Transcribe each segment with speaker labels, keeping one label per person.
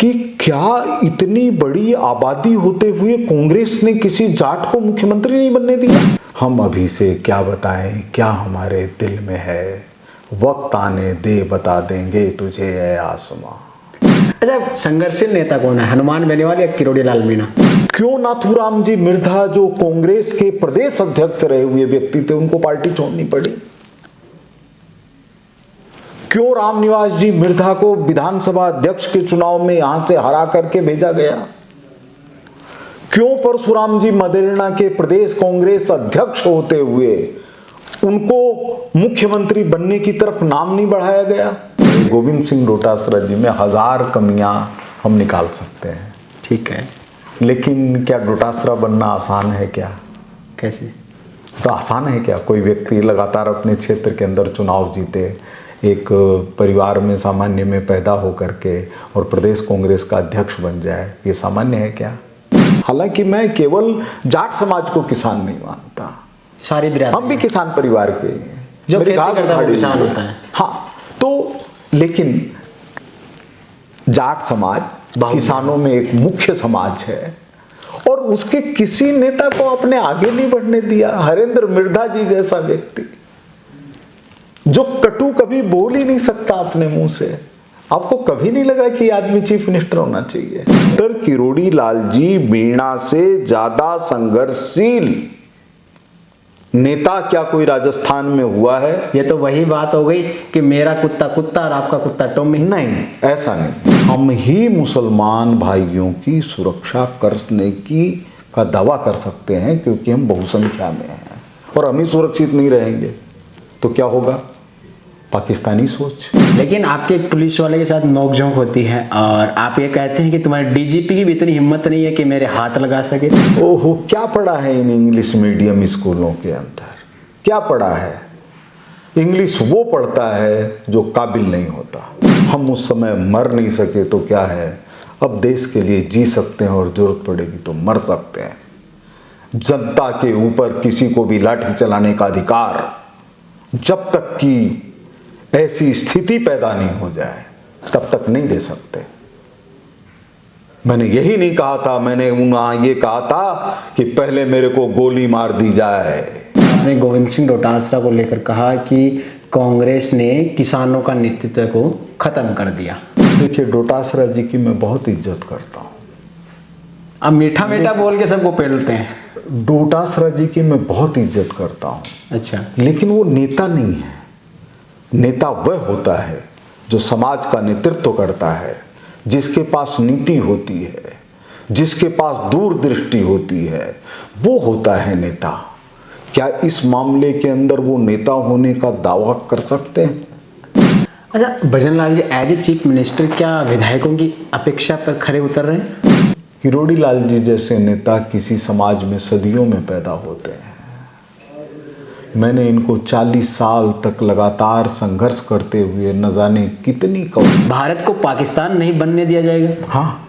Speaker 1: कि क्या इतनी बड़ी आबादी होते हुए कांग्रेस ने किसी जाट को मुख्यमंत्री नहीं बनने दिया। हम अभी से क्या बताएं क्या हमारे दिल में है, वक्त आने दे बता देंगे तुझे ऐ आसमां।
Speaker 2: अच्छा, संघर्षशील नेता कौन है, हनुमान बेनीवाल या किरोड़ी लाल मीणा?
Speaker 1: क्यों नाथूराम जी मिर्धा जो कांग्रेस के प्रदेश अध्यक्ष रहे हुए व्यक्ति थे उनको पार्टी छोड़नी पड़ी? क्यों रामनिवास जी मिर्धा को विधानसभा अध्यक्ष के चुनाव में यहां से हरा करके भेजा गया? क्यों परशुराम जी मदेरणा के प्रदेश कांग्रेस अध्यक्ष होते हुए उनको मुख्यमंत्री बनने की तरफ नाम नहीं बढ़ाया गया? गोविंद सिंह डोटासरा जी में 1000 कमियां हम निकाल सकते हैं,
Speaker 2: ठीक है,
Speaker 1: लेकिन क्या डोटासरा बनना आसान है क्या?
Speaker 2: कैसे?
Speaker 1: तो आसान है क्या कोई व्यक्ति लगातार अपने क्षेत्र के अंदर चुनाव जीते, एक परिवार में सामान्य में पैदा हो करके और प्रदेश कांग्रेस का अध्यक्ष बन जाए, ये सामान्य है क्या? हालांकि मैं केवल जाट समाज को किसान नहीं मानता,
Speaker 2: सारी बिरादरी,
Speaker 1: हम भी किसान परिवार के हैं,
Speaker 2: जो खेती करता है वो किसान होता है।
Speaker 1: हाँ, तो लेकिन जाट समाज किसानों में एक मुख्य समाज है और उसके किसी नेता को अपने आगे नहीं बढ़ने दिया। हरेंद्र मिर्धा जी जैसा व्यक्ति जो कटु कभी बोल ही नहीं सकता अपने मुंह से, आपको कभी नहीं लगा कि आदमी चीफ मिनिस्टर होना चाहिए? डॉक्टर किरोड़ी लाल जी मीणा से ज्यादा संघर्षशील नेता क्या कोई राजस्थान में हुआ है?
Speaker 2: ये तो वही बात हो गई कि मेरा कुत्ता कुत्ता और आपका कुत्ता टॉमी।
Speaker 1: नहीं, ऐसा नहीं। हम ही मुसलमान भाइयों की सुरक्षा करने की का दावा कर सकते हैं क्योंकि हम बहुसंख्या में हैं और हम ही सुरक्षित नहीं रहेंगे तो क्या होगा? पाकिस्तानी सोच।
Speaker 2: लेकिन आपके एक पुलिस वाले के साथ नोकझोंक होती है और आप ये कहते हैं कि तुम्हारे डीजीपी की भी इतनी हिम्मत नहीं है कि मेरे हाथ लगा सके।
Speaker 1: ओहो, क्या पढ़ा है इन इंग्लिश मीडियम स्कूलों के अंदर? क्या पढ़ा है? इंग्लिश वो पढ़ता है जो काबिल नहीं होता। हम उस समय मर नहीं सके तो क्या है, अब देश के लिए जी सकते हैं और जरूरत पड़ेगी तो मर सकते हैं। जनता के ऊपर किसी को भी लाठी चलाने का अधिकार जब तक कि ऐसी स्थिति पैदा नहीं हो जाए तब तक नहीं दे सकते। मैंने यही नहीं कहा था, मैंने वहां ये कहा था कि पहले मेरे को गोली मार दी जाए।
Speaker 2: आपने गोविंद सिंह डोटासरा को लेकर कहा कि कांग्रेस ने किसानों का नेतृत्व को खत्म कर दिया।
Speaker 1: देखिए, डोटासरा जी की मैं बहुत इज्जत करता हूँ।
Speaker 2: अब मीठा मीठा बोल के सबको पेलते हैं।
Speaker 1: डोटासरा जी की मैं बहुत इज्जत करता हूँ।
Speaker 2: अच्छा,
Speaker 1: लेकिन वो नेता नहीं है। नेता वह होता है जो समाज का नेतृत्व करता है, जिसके पास नीति होती है, जिसके पास दूरदृष्टि होती है, वो होता है नेता। क्या इस मामले के अंदर वो नेता होने का दावा कर सकते हैं?
Speaker 2: अच्छा, भजनलाल जी एज ए चीफ मिनिस्टर क्या विधायकों की अपेक्षा पर खरे उतर रहे हैं?
Speaker 1: किरोड़ी लाल जी जैसे नेता किसी समाज में सदियों में पैदा होते हैं। मैंने इनको 40 साल तक लगातार संघर्ष करते हुए न जाने कितनी
Speaker 2: भारत को पाकिस्तान नहीं बनने दिया जाएगा?
Speaker 1: हाँ,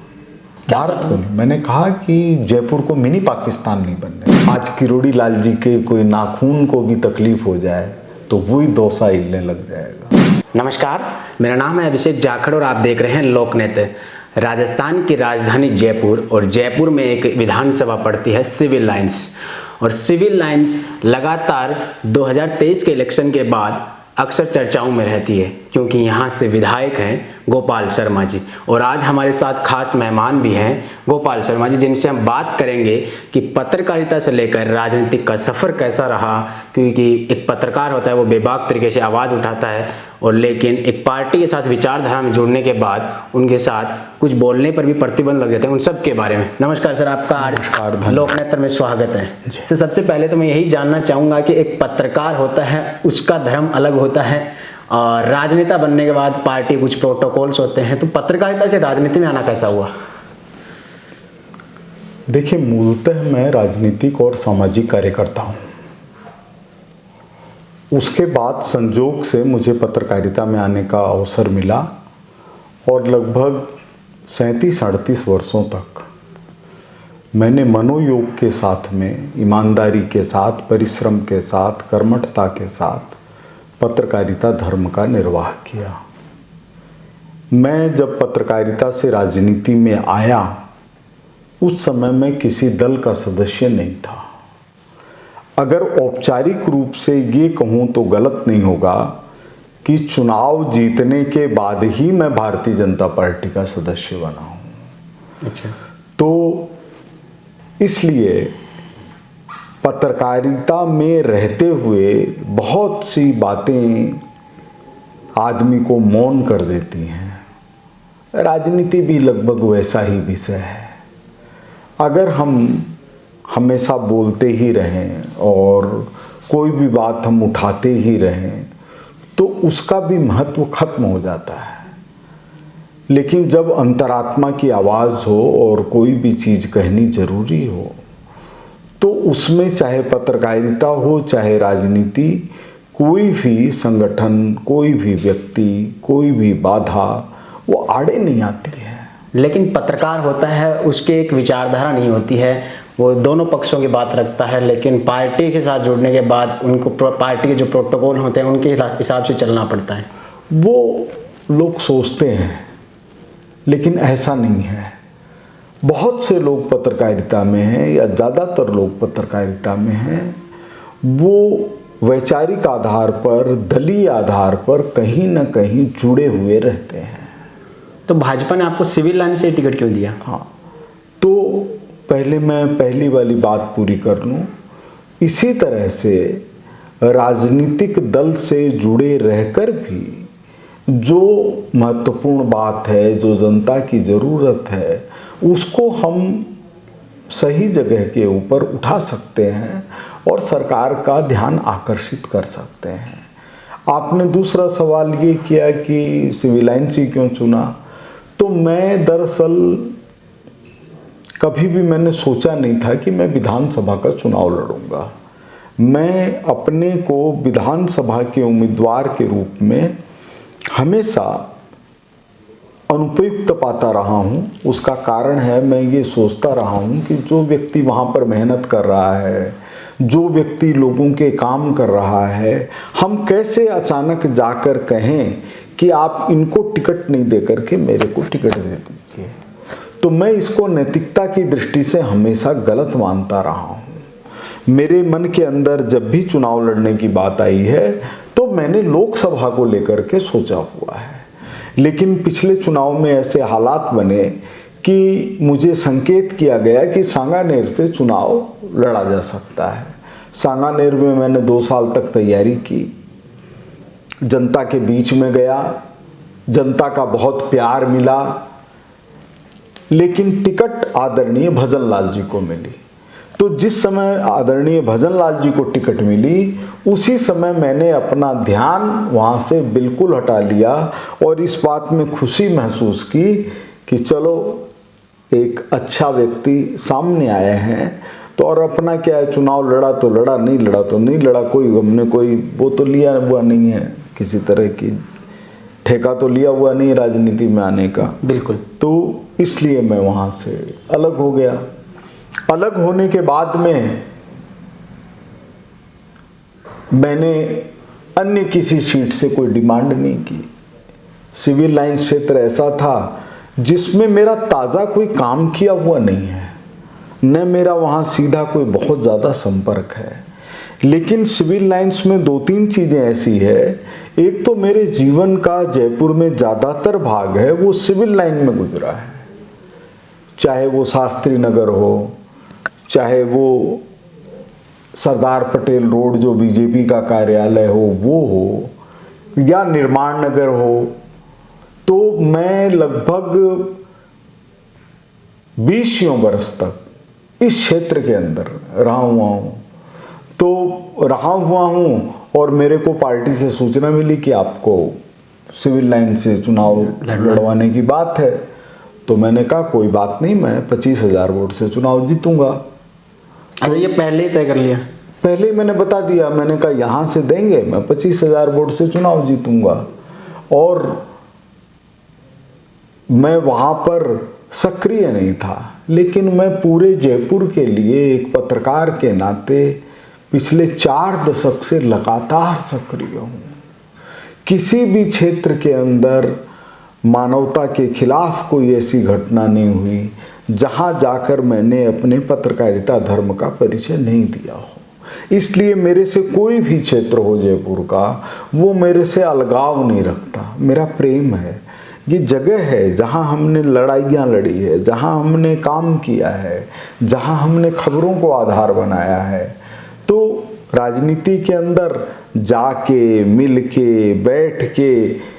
Speaker 1: भारत को नहीं। मैंने कहा कि जयपुर को मिनी पाकिस्तान नहीं बनने। आज किरोड़ी लाल जी के कोई नाखून को भी तकलीफ हो जाए तो वही डोसा हिलने लग जाएगा।
Speaker 2: नमस्कार, मेरा नाम है अभिषेक जाखड़ और आप देख रहे हैं लोकनेता। राजस्थान की राजधानी जयपुर और जयपुर में एक विधानसभा पड़ती है सिविल लाइंस, और सिविल लाइंस लगातार 2023 के इलेक्शन के बाद अक्सर चर्चाओं में रहती है क्योंकि यहाँ से विधायक हैं गोपाल शर्मा जी, और आज हमारे साथ खास मेहमान भी हैं गोपाल शर्मा जी, जिनसे हम बात करेंगे कि पत्रकारिता से लेकर राजनीतिक का सफ़र कैसा रहा। क्योंकि एक पत्रकार होता है वो बेबाक तरीके से आवाज़ उठाता है, और लेकिन एक पार्टी के साथ विचारधारा में जुड़ने के बाद उनके साथ कुछ बोलने पर भी प्रतिबंध लग जाते हैं, उन सब के बारे में। नमस्कार सर, आपका आज लोकनेता में स्वागत है। सर, सबसे पहले तो मैं यही जानना चाहूँगा कि एक पत्रकार होता है उसका धर्म अलग होता है और राजनेता बनने के बाद पार्टी कुछ प्रोटोकॉल्स होते हैं, तो पत्रकारिता से राजनीति में आना कैसा हुआ?
Speaker 1: देखिए, मूलतः मैं राजनीतिक और सामाजिक कार्यकर्ता हूँ। उसके बाद संजोग से मुझे पत्रकारिता में आने का अवसर मिला और लगभग 37-38 वर्षों तक मैंने मनोयोग के साथ में, ईमानदारी के साथ, परिश्रम के साथ, कर्मठता के साथ पत्रकारिता धर्म का निर्वाह किया। मैं जब पत्रकारिता से राजनीति में आया उस समय मैं किसी दल का सदस्य नहीं था। अगर औपचारिक रूप से ये कहूँ तो गलत नहीं होगा कि चुनाव जीतने के बाद ही मैं भारतीय जनता पार्टी का सदस्य बना हूँ।
Speaker 2: अच्छा।
Speaker 1: तो इसलिए पत्रकारिता में रहते हुए बहुत सी बातें आदमी को मौन कर देती हैं। राजनीति भी लगभग वैसा ही विषय है। अगर हम हमेशा बोलते ही रहें और कोई भी बात हम उठाते ही रहें तो उसका भी महत्व खत्म हो जाता है। लेकिन जब अंतरात्मा की आवाज़ हो और कोई भी चीज़ कहनी जरूरी हो तो उसमें चाहे पत्रकारिता हो चाहे राजनीति, कोई भी संगठन, कोई भी व्यक्ति, कोई भी बाधा वो आड़े नहीं आती है।
Speaker 2: लेकिन पत्रकार होता है, उसके एक विचारधारा नहीं होती है, वो दोनों पक्षों की बात रखता है, लेकिन पार्टी के साथ जुड़ने के बाद उनको पार्टी के जो प्रोटोकॉल होते हैं उनके हिसाब से चलना पड़ता है।
Speaker 1: वो लोग सोचते हैं लेकिन ऐसा नहीं है। बहुत से लोग पत्रकारिता में हैं या ज़्यादातर लोग पत्रकारिता में हैं, वो वैचारिक आधार पर, दलीय आधार पर कहीं ना कहीं जुड़े हुए रहते हैं।
Speaker 2: तो भाजपा ने आपको सिविल लाइन से टिकट क्यों दिया?
Speaker 1: हाँ, तो पहले मैं पहली वाली बात पूरी कर लूँ। इसी तरह से राजनीतिक दल से जुड़े रहकर भी जो महत्वपूर्ण बात है, जो जनता की ज़रूरत है, उसको हम सही जगह के ऊपर उठा सकते हैं और सरकार का ध्यान आकर्षित कर सकते हैं। आपने दूसरा सवाल ये किया कि सिविल लाइन से क्यों चुना, तो मैं दरअसल कभी भी मैंने सोचा नहीं था कि मैं विधानसभा का चुनाव लड़ूंगा। मैं अपने को विधानसभा के उम्मीदवार के रूप में हमेशा अनुपयुक्त पाता रहा हूँ। उसका कारण है, मैं ये सोचता रहा हूँ कि जो व्यक्ति वहाँ पर मेहनत कर रहा है, जो व्यक्ति लोगों के काम कर रहा है, हम कैसे अचानक जाकर कहें कि आप इनको टिकट नहीं दे करके मेरे को टिकट दे दीजिए। तो मैं इसको नैतिकता की दृष्टि से हमेशा गलत मानता रहा हूँ। मेरे मन के अंदर जब भी चुनाव लड़ने की बात आई है तो मैंने लोकसभा को लेकर के सोचा हुआ है। लेकिन पिछले चुनाव में ऐसे हालात बने कि मुझे संकेत किया गया कि सांगानेर से चुनाव लड़ा जा सकता है। सांगानेर में मैंने 2 साल तक तैयारी की, जनता के बीच में गया, जनता का बहुत प्यार मिला, लेकिन टिकट आदरणीय भजन लाल जी को मिली। तो जिस समय आदरणीय भजन लाल जी को टिकट मिली उसी समय मैंने अपना ध्यान वहाँ से बिल्कुल हटा लिया और इस बात में खुशी महसूस की कि चलो एक अच्छा व्यक्ति सामने आए हैं। तो और अपना क्या है, चुनाव लड़ा तो लड़ा, नहीं लड़ा तो नहीं लड़ा, कोई हमने कोई वो तो लिया हुआ नहीं है, किसी तरह की ठेका तो लिया हुआ नहीं राजनीति में आने का।
Speaker 2: बिल्कुल।
Speaker 1: तो इसलिए मैं वहाँ से अलग हो गया। अलग होने के बाद में मैंने अन्य किसी सीट से कोई डिमांड नहीं की। सिविल लाइन क्षेत्र ऐसा था जिसमें मेरा ताज़ा कोई काम किया हुआ नहीं है, न मेरा वहाँ सीधा कोई बहुत ज़्यादा संपर्क है। लेकिन सिविल लाइन्स में 2-3 चीज़ें ऐसी है। एक तो मेरे जीवन का जयपुर में ज़्यादातर भाग है वो सिविल लाइन में गुजरा है, चाहे वो शास्त्री नगर हो, चाहे वो सरदार पटेल रोड जो बीजेपी का कार्यालय हो वो हो, या निर्माण नगर हो। तो मैं लगभग 20 बरस तक इस क्षेत्र के अंदर रहा हुआ हूँ। तो रहा हुआ हूँ और मेरे को पार्टी से सूचना मिली कि आपको सिविल लाइन से चुनाव लड़वाने की बात है। तो मैंने कहा कोई बात नहीं, मैं 25,000 वोट से चुनाव जीतूंगा।
Speaker 2: अच्छा, ये पहले ही तय कर लिया?
Speaker 1: पहले ही मैंने बता दिया, मैंने कहा यहाँ से देंगे, मैं 25,000 वोट से चुनाव जीतूंगा। और मैं वहाँ पर सक्रिय नहीं था, लेकिन मैं पूरे जयपुर के लिए एक पत्रकार के नाते पिछले 4 दशक से लगातार सक्रिय हूँ। किसी भी क्षेत्र के अंदर मानवता के खिलाफ कोई ऐसी घटना नहीं हुई जहां जाकर मैंने अपने पत्रकारिता धर्म का परिचय नहीं दिया हो। इसलिए मेरे से कोई भी क्षेत्र हो जयपुर का, वो मेरे से अलगाव नहीं रखता। मेरा प्रेम है। ये जगह है जहाँ हमने लड़ाइयाँ लड़ी है, जहाँ हमने काम किया है, जहाँ हमने खबरों को आधार बनाया है। तो राजनीति के अंदर जाके, मिल के, बैठ के,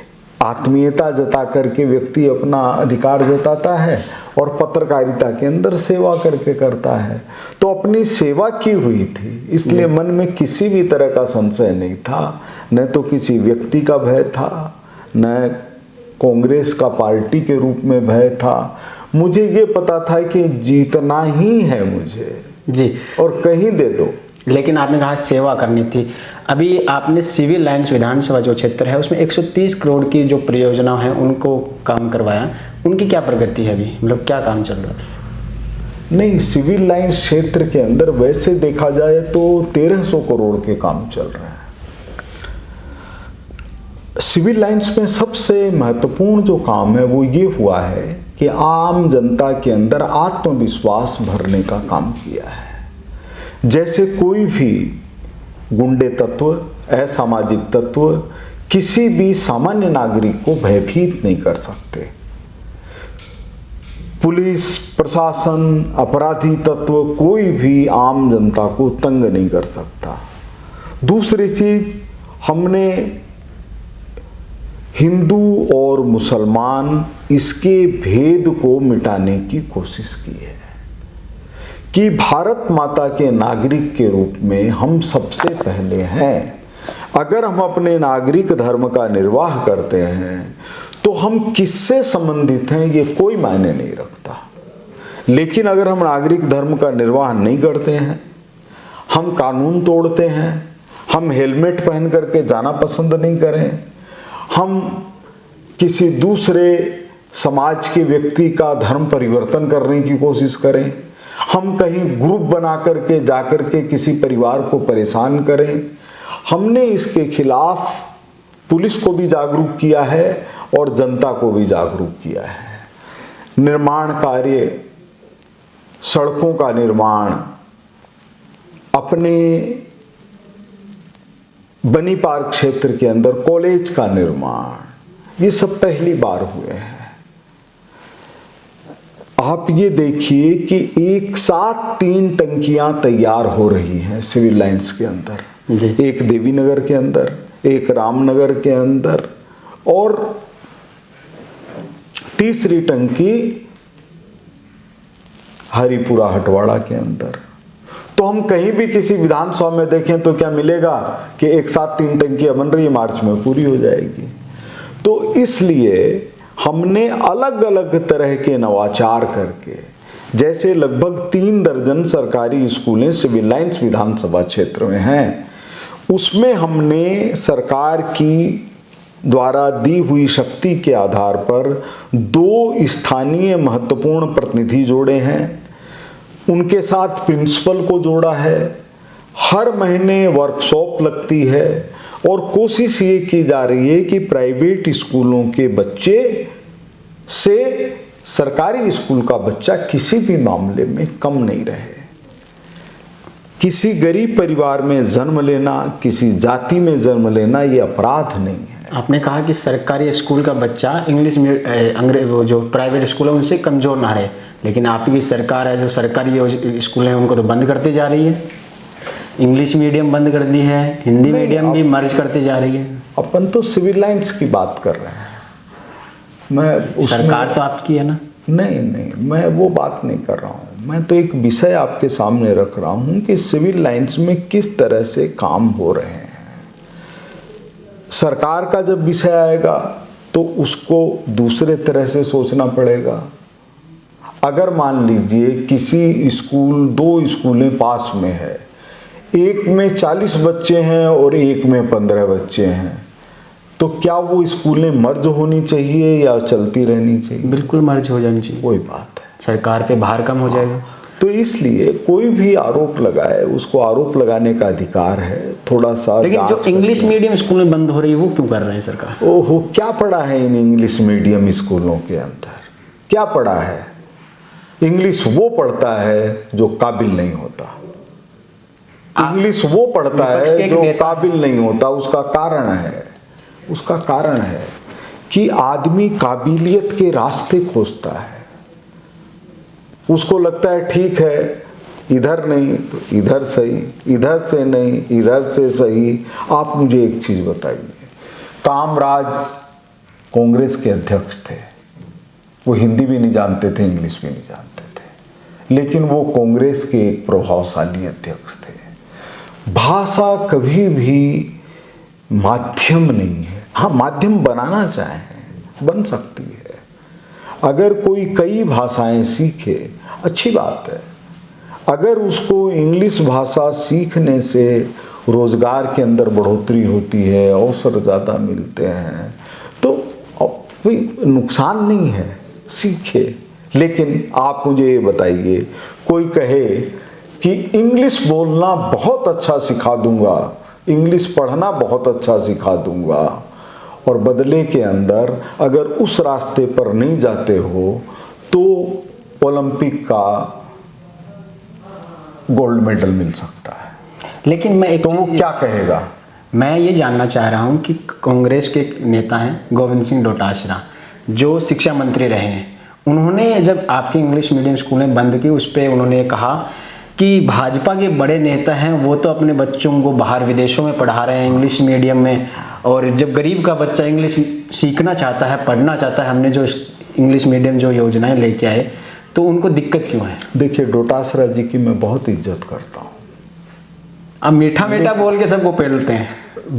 Speaker 1: आत्मीयता जता करके व्यक्ति अपना अधिकार जताता है और पत्रकारिता के अंदर सेवा करके करता है। तो अपनी सेवा की हुई थी, इसलिए मन में किसी भी तरह का संशय नहीं था। न तो किसी व्यक्ति का भय था, न कांग्रेस का पार्टी के रूप में भय था। मुझे ये पता था कि जीतना ही है मुझे
Speaker 2: जी,
Speaker 1: और कहीं दे दो।
Speaker 2: लेकिन आपने कहा सेवा करनी थी। अभी आपने सिविल लाइन्स विधानसभा जो क्षेत्र है उसमें 130 करोड़ की जो परियोजना है उनको काम करवाया, उनकी क्या प्रगति है अभी, मतलब क्या काम चल रहा है?
Speaker 1: नहीं, सिविल लाइन्स क्षेत्र के अंदर वैसे देखा जाए तो 1300 करोड़ के काम चल रहे हैं। सिविल लाइन्स में सबसे महत्वपूर्ण जो काम है वो ये हुआ है कि आम जनता के अंदर आत्मविश्वास भरने का काम किया है। जैसे कोई भी गुंडे तत्व, असामाजिक तत्व किसी भी सामान्य नागरिक को भयभीत नहीं कर सकते। पुलिस प्रशासन, अपराधी तत्व कोई भी आम जनता को तंग नहीं कर सकता। दूसरी चीज, हमने हिंदू और मुसलमान इसके भेद को मिटाने की कोशिश की है कि भारत माता के नागरिक के रूप में हम सबसे पहले हैं। अगर हम अपने नागरिक धर्म का निर्वाह करते हैं तो हम किससे संबंधित हैं ये कोई मायने नहीं रखता। लेकिन अगर हम नागरिक धर्म का निर्वाह नहीं करते हैं, हम कानून तोड़ते हैं, हम हेलमेट पहन करके जाना पसंद नहीं करें, हम किसी दूसरे समाज के व्यक्ति का धर्म परिवर्तन करने की कोशिश करें, हम कहीं ग्रुप बना करके जाकर के किसी परिवार को परेशान करें, हमने इसके खिलाफ पुलिस को भी जागरूक किया है और जनता को भी जागरूक किया है। निर्माण कार्य, सड़कों का निर्माण, अपने बनी पार्क क्षेत्र के अंदर कॉलेज का निर्माण, ये सब पहली बार हुए हैं। आप ये देखिए कि एक साथ 3 टंकियां तैयार हो रही हैं सिविल लाइन्स के अंदर। एक देवीनगर के अंदर, एक रामनगर के अंदर और तीसरी टंकी हरिपुरा हटवाड़ा के अंदर। तो हम कहीं भी किसी विधानसभा में देखें तो क्या मिलेगा कि एक साथ 3 टंकियां बन रही है, मार्च में पूरी हो जाएगी। तो इसलिए हमने अलग अलग तरह के नवाचार करके, जैसे लगभग 3 दर्जन सरकारी स्कूलें सिविल लाइन्स विधानसभा क्षेत्र में हैं, उसमें हमने सरकार की द्वारा दी हुई शक्ति के आधार पर 2 स्थानीय महत्वपूर्ण प्रतिनिधि जोड़े हैं, उनके साथ प्रिंसिपल को जोड़ा है। हर महीने वर्कशॉप लगती है और कोशिश ये की जा रही है कि प्राइवेट स्कूलों के बच्चे से सरकारी स्कूल का बच्चा किसी भी मामले में कम नहीं रहे। किसी गरीब परिवार में जन्म लेना, किसी जाति में जन्म लेना ये अपराध नहीं है।
Speaker 2: आपने कहा कि सरकारी स्कूल का बच्चा इंग्लिश में वो जो प्राइवेट स्कूल है उनसे कमज़ोर ना रहे, लेकिन आपकी सरकार है जो सरकारी स्कूल हैं उनको तो बंद करती जा रही है। इंग्लिश मीडियम बंद कर दी है, हिंदी मीडियम भी मर्ज करती जा रही है।
Speaker 1: अपन तो सिविल लाइन्स की बात कर रहे हैं। मैं
Speaker 2: सरकार तो आपकी है ना।
Speaker 1: नहीं, मैं वो बात नहीं कर रहा हूँ। मैं तो एक विषय आपके सामने रख रहा हूँ कि सिविल लाइन्स में किस तरह से काम हो रहे हैं। सरकार का जब विषय आएगा तो उसको दूसरे तरह से सोचना पड़ेगा। अगर मान लीजिए किसी स्कूल, 2 स्कूलें पास में है, एक में 40 बच्चे हैं और एक में 15 बच्चे हैं, तो क्या वो स्कूलें मर्ज होनी चाहिए या चलती रहनी चाहिए?
Speaker 2: बिल्कुल मर्ज हो जानी चाहिए।
Speaker 1: वही बात है।
Speaker 2: सरकार पे भार कम हो जाएगा।
Speaker 1: तो इसलिए कोई भी आरोप लगाए, उसको आरोप लगाने का अधिकार है। थोड़ा सा
Speaker 2: लेकिन जो
Speaker 1: जांच
Speaker 2: इंग्लिश मीडियम स्कूल में बंद हो रही है वो क्यों कर रहे हैं सरकार?
Speaker 1: ओहो, क्या पढ़ा है इन इंग्लिश मीडियम स्कूलों के अंदर? क्या पढ़ा है? इंग्लिश वो पढ़ता है जो काबिल नहीं होता। इंग्लिश वो पढ़ता है जो काबिल नहीं होता। उसका कारण है कि आदमी काबिलियत के रास्ते खोजता है। उसको लगता है ठीक है, इधर नहीं तो इधर सही, इधर से नहीं इधर से सही। आप मुझे एक चीज बताइए, कामराज कांग्रेस के अध्यक्ष थे, वो हिंदी भी नहीं जानते थे, इंग्लिश भी नहीं जानते थे, लेकिन वो कांग्रेस के एक प्रभावशाली अध्यक्ष थे। भाषा कभी भी माध्यम नहीं है। हाँ, माध्यम बनाना चाहें बन सकती है। अगर कोई कई भाषाएं सीखे अच्छी बात है। अगर उसको इंग्लिश भाषा सीखने से रोजगार के अंदर बढ़ोतरी होती है, अवसर ज़्यादा मिलते हैं, तो कोई नुकसान नहीं है, सीखे। लेकिन आप मुझे ये बताइए, कोई कहे कि इंग्लिश बोलना बहुत अच्छा सिखा दूंगा, इंग्लिश पढ़ना बहुत अच्छा सिखा दूंगा, और बदले के अंदर अगर उस रास्ते पर नहीं जाते हो तो ओलंपिक का गोल्ड मेडल मिल सकता है।
Speaker 2: लेकिन मैं एक
Speaker 1: तो वो क्या कहेगा?
Speaker 2: मैं ये जानना चाह रहा हूँ कि कांग्रेस के एक नेता हैं गोविंद सिंह डोटासरा, जो शिक्षा मंत्री रहे हैं, उन्होंने जब आपके इंग्लिश मीडियम स्कूलें बंद की, उस पर उन्होंने कहा कि भाजपा के बड़े नेता हैं वो तो अपने बच्चों को बाहर विदेशों में पढ़ा रहे हैं इंग्लिश मीडियम में, और जब गरीब का बच्चा इंग्लिश सीखना चाहता है, पढ़ना चाहता है, हमने जो इंग्लिश मीडियम जो योजनाएं लेके आए, तो उनको दिक्कत क्यों है? देखिए,
Speaker 1: डोटासरा जी की मैं बहुत इज्जत करता हूँ।
Speaker 2: अब मीठा मीठा बोल के सबको पेलते हैं।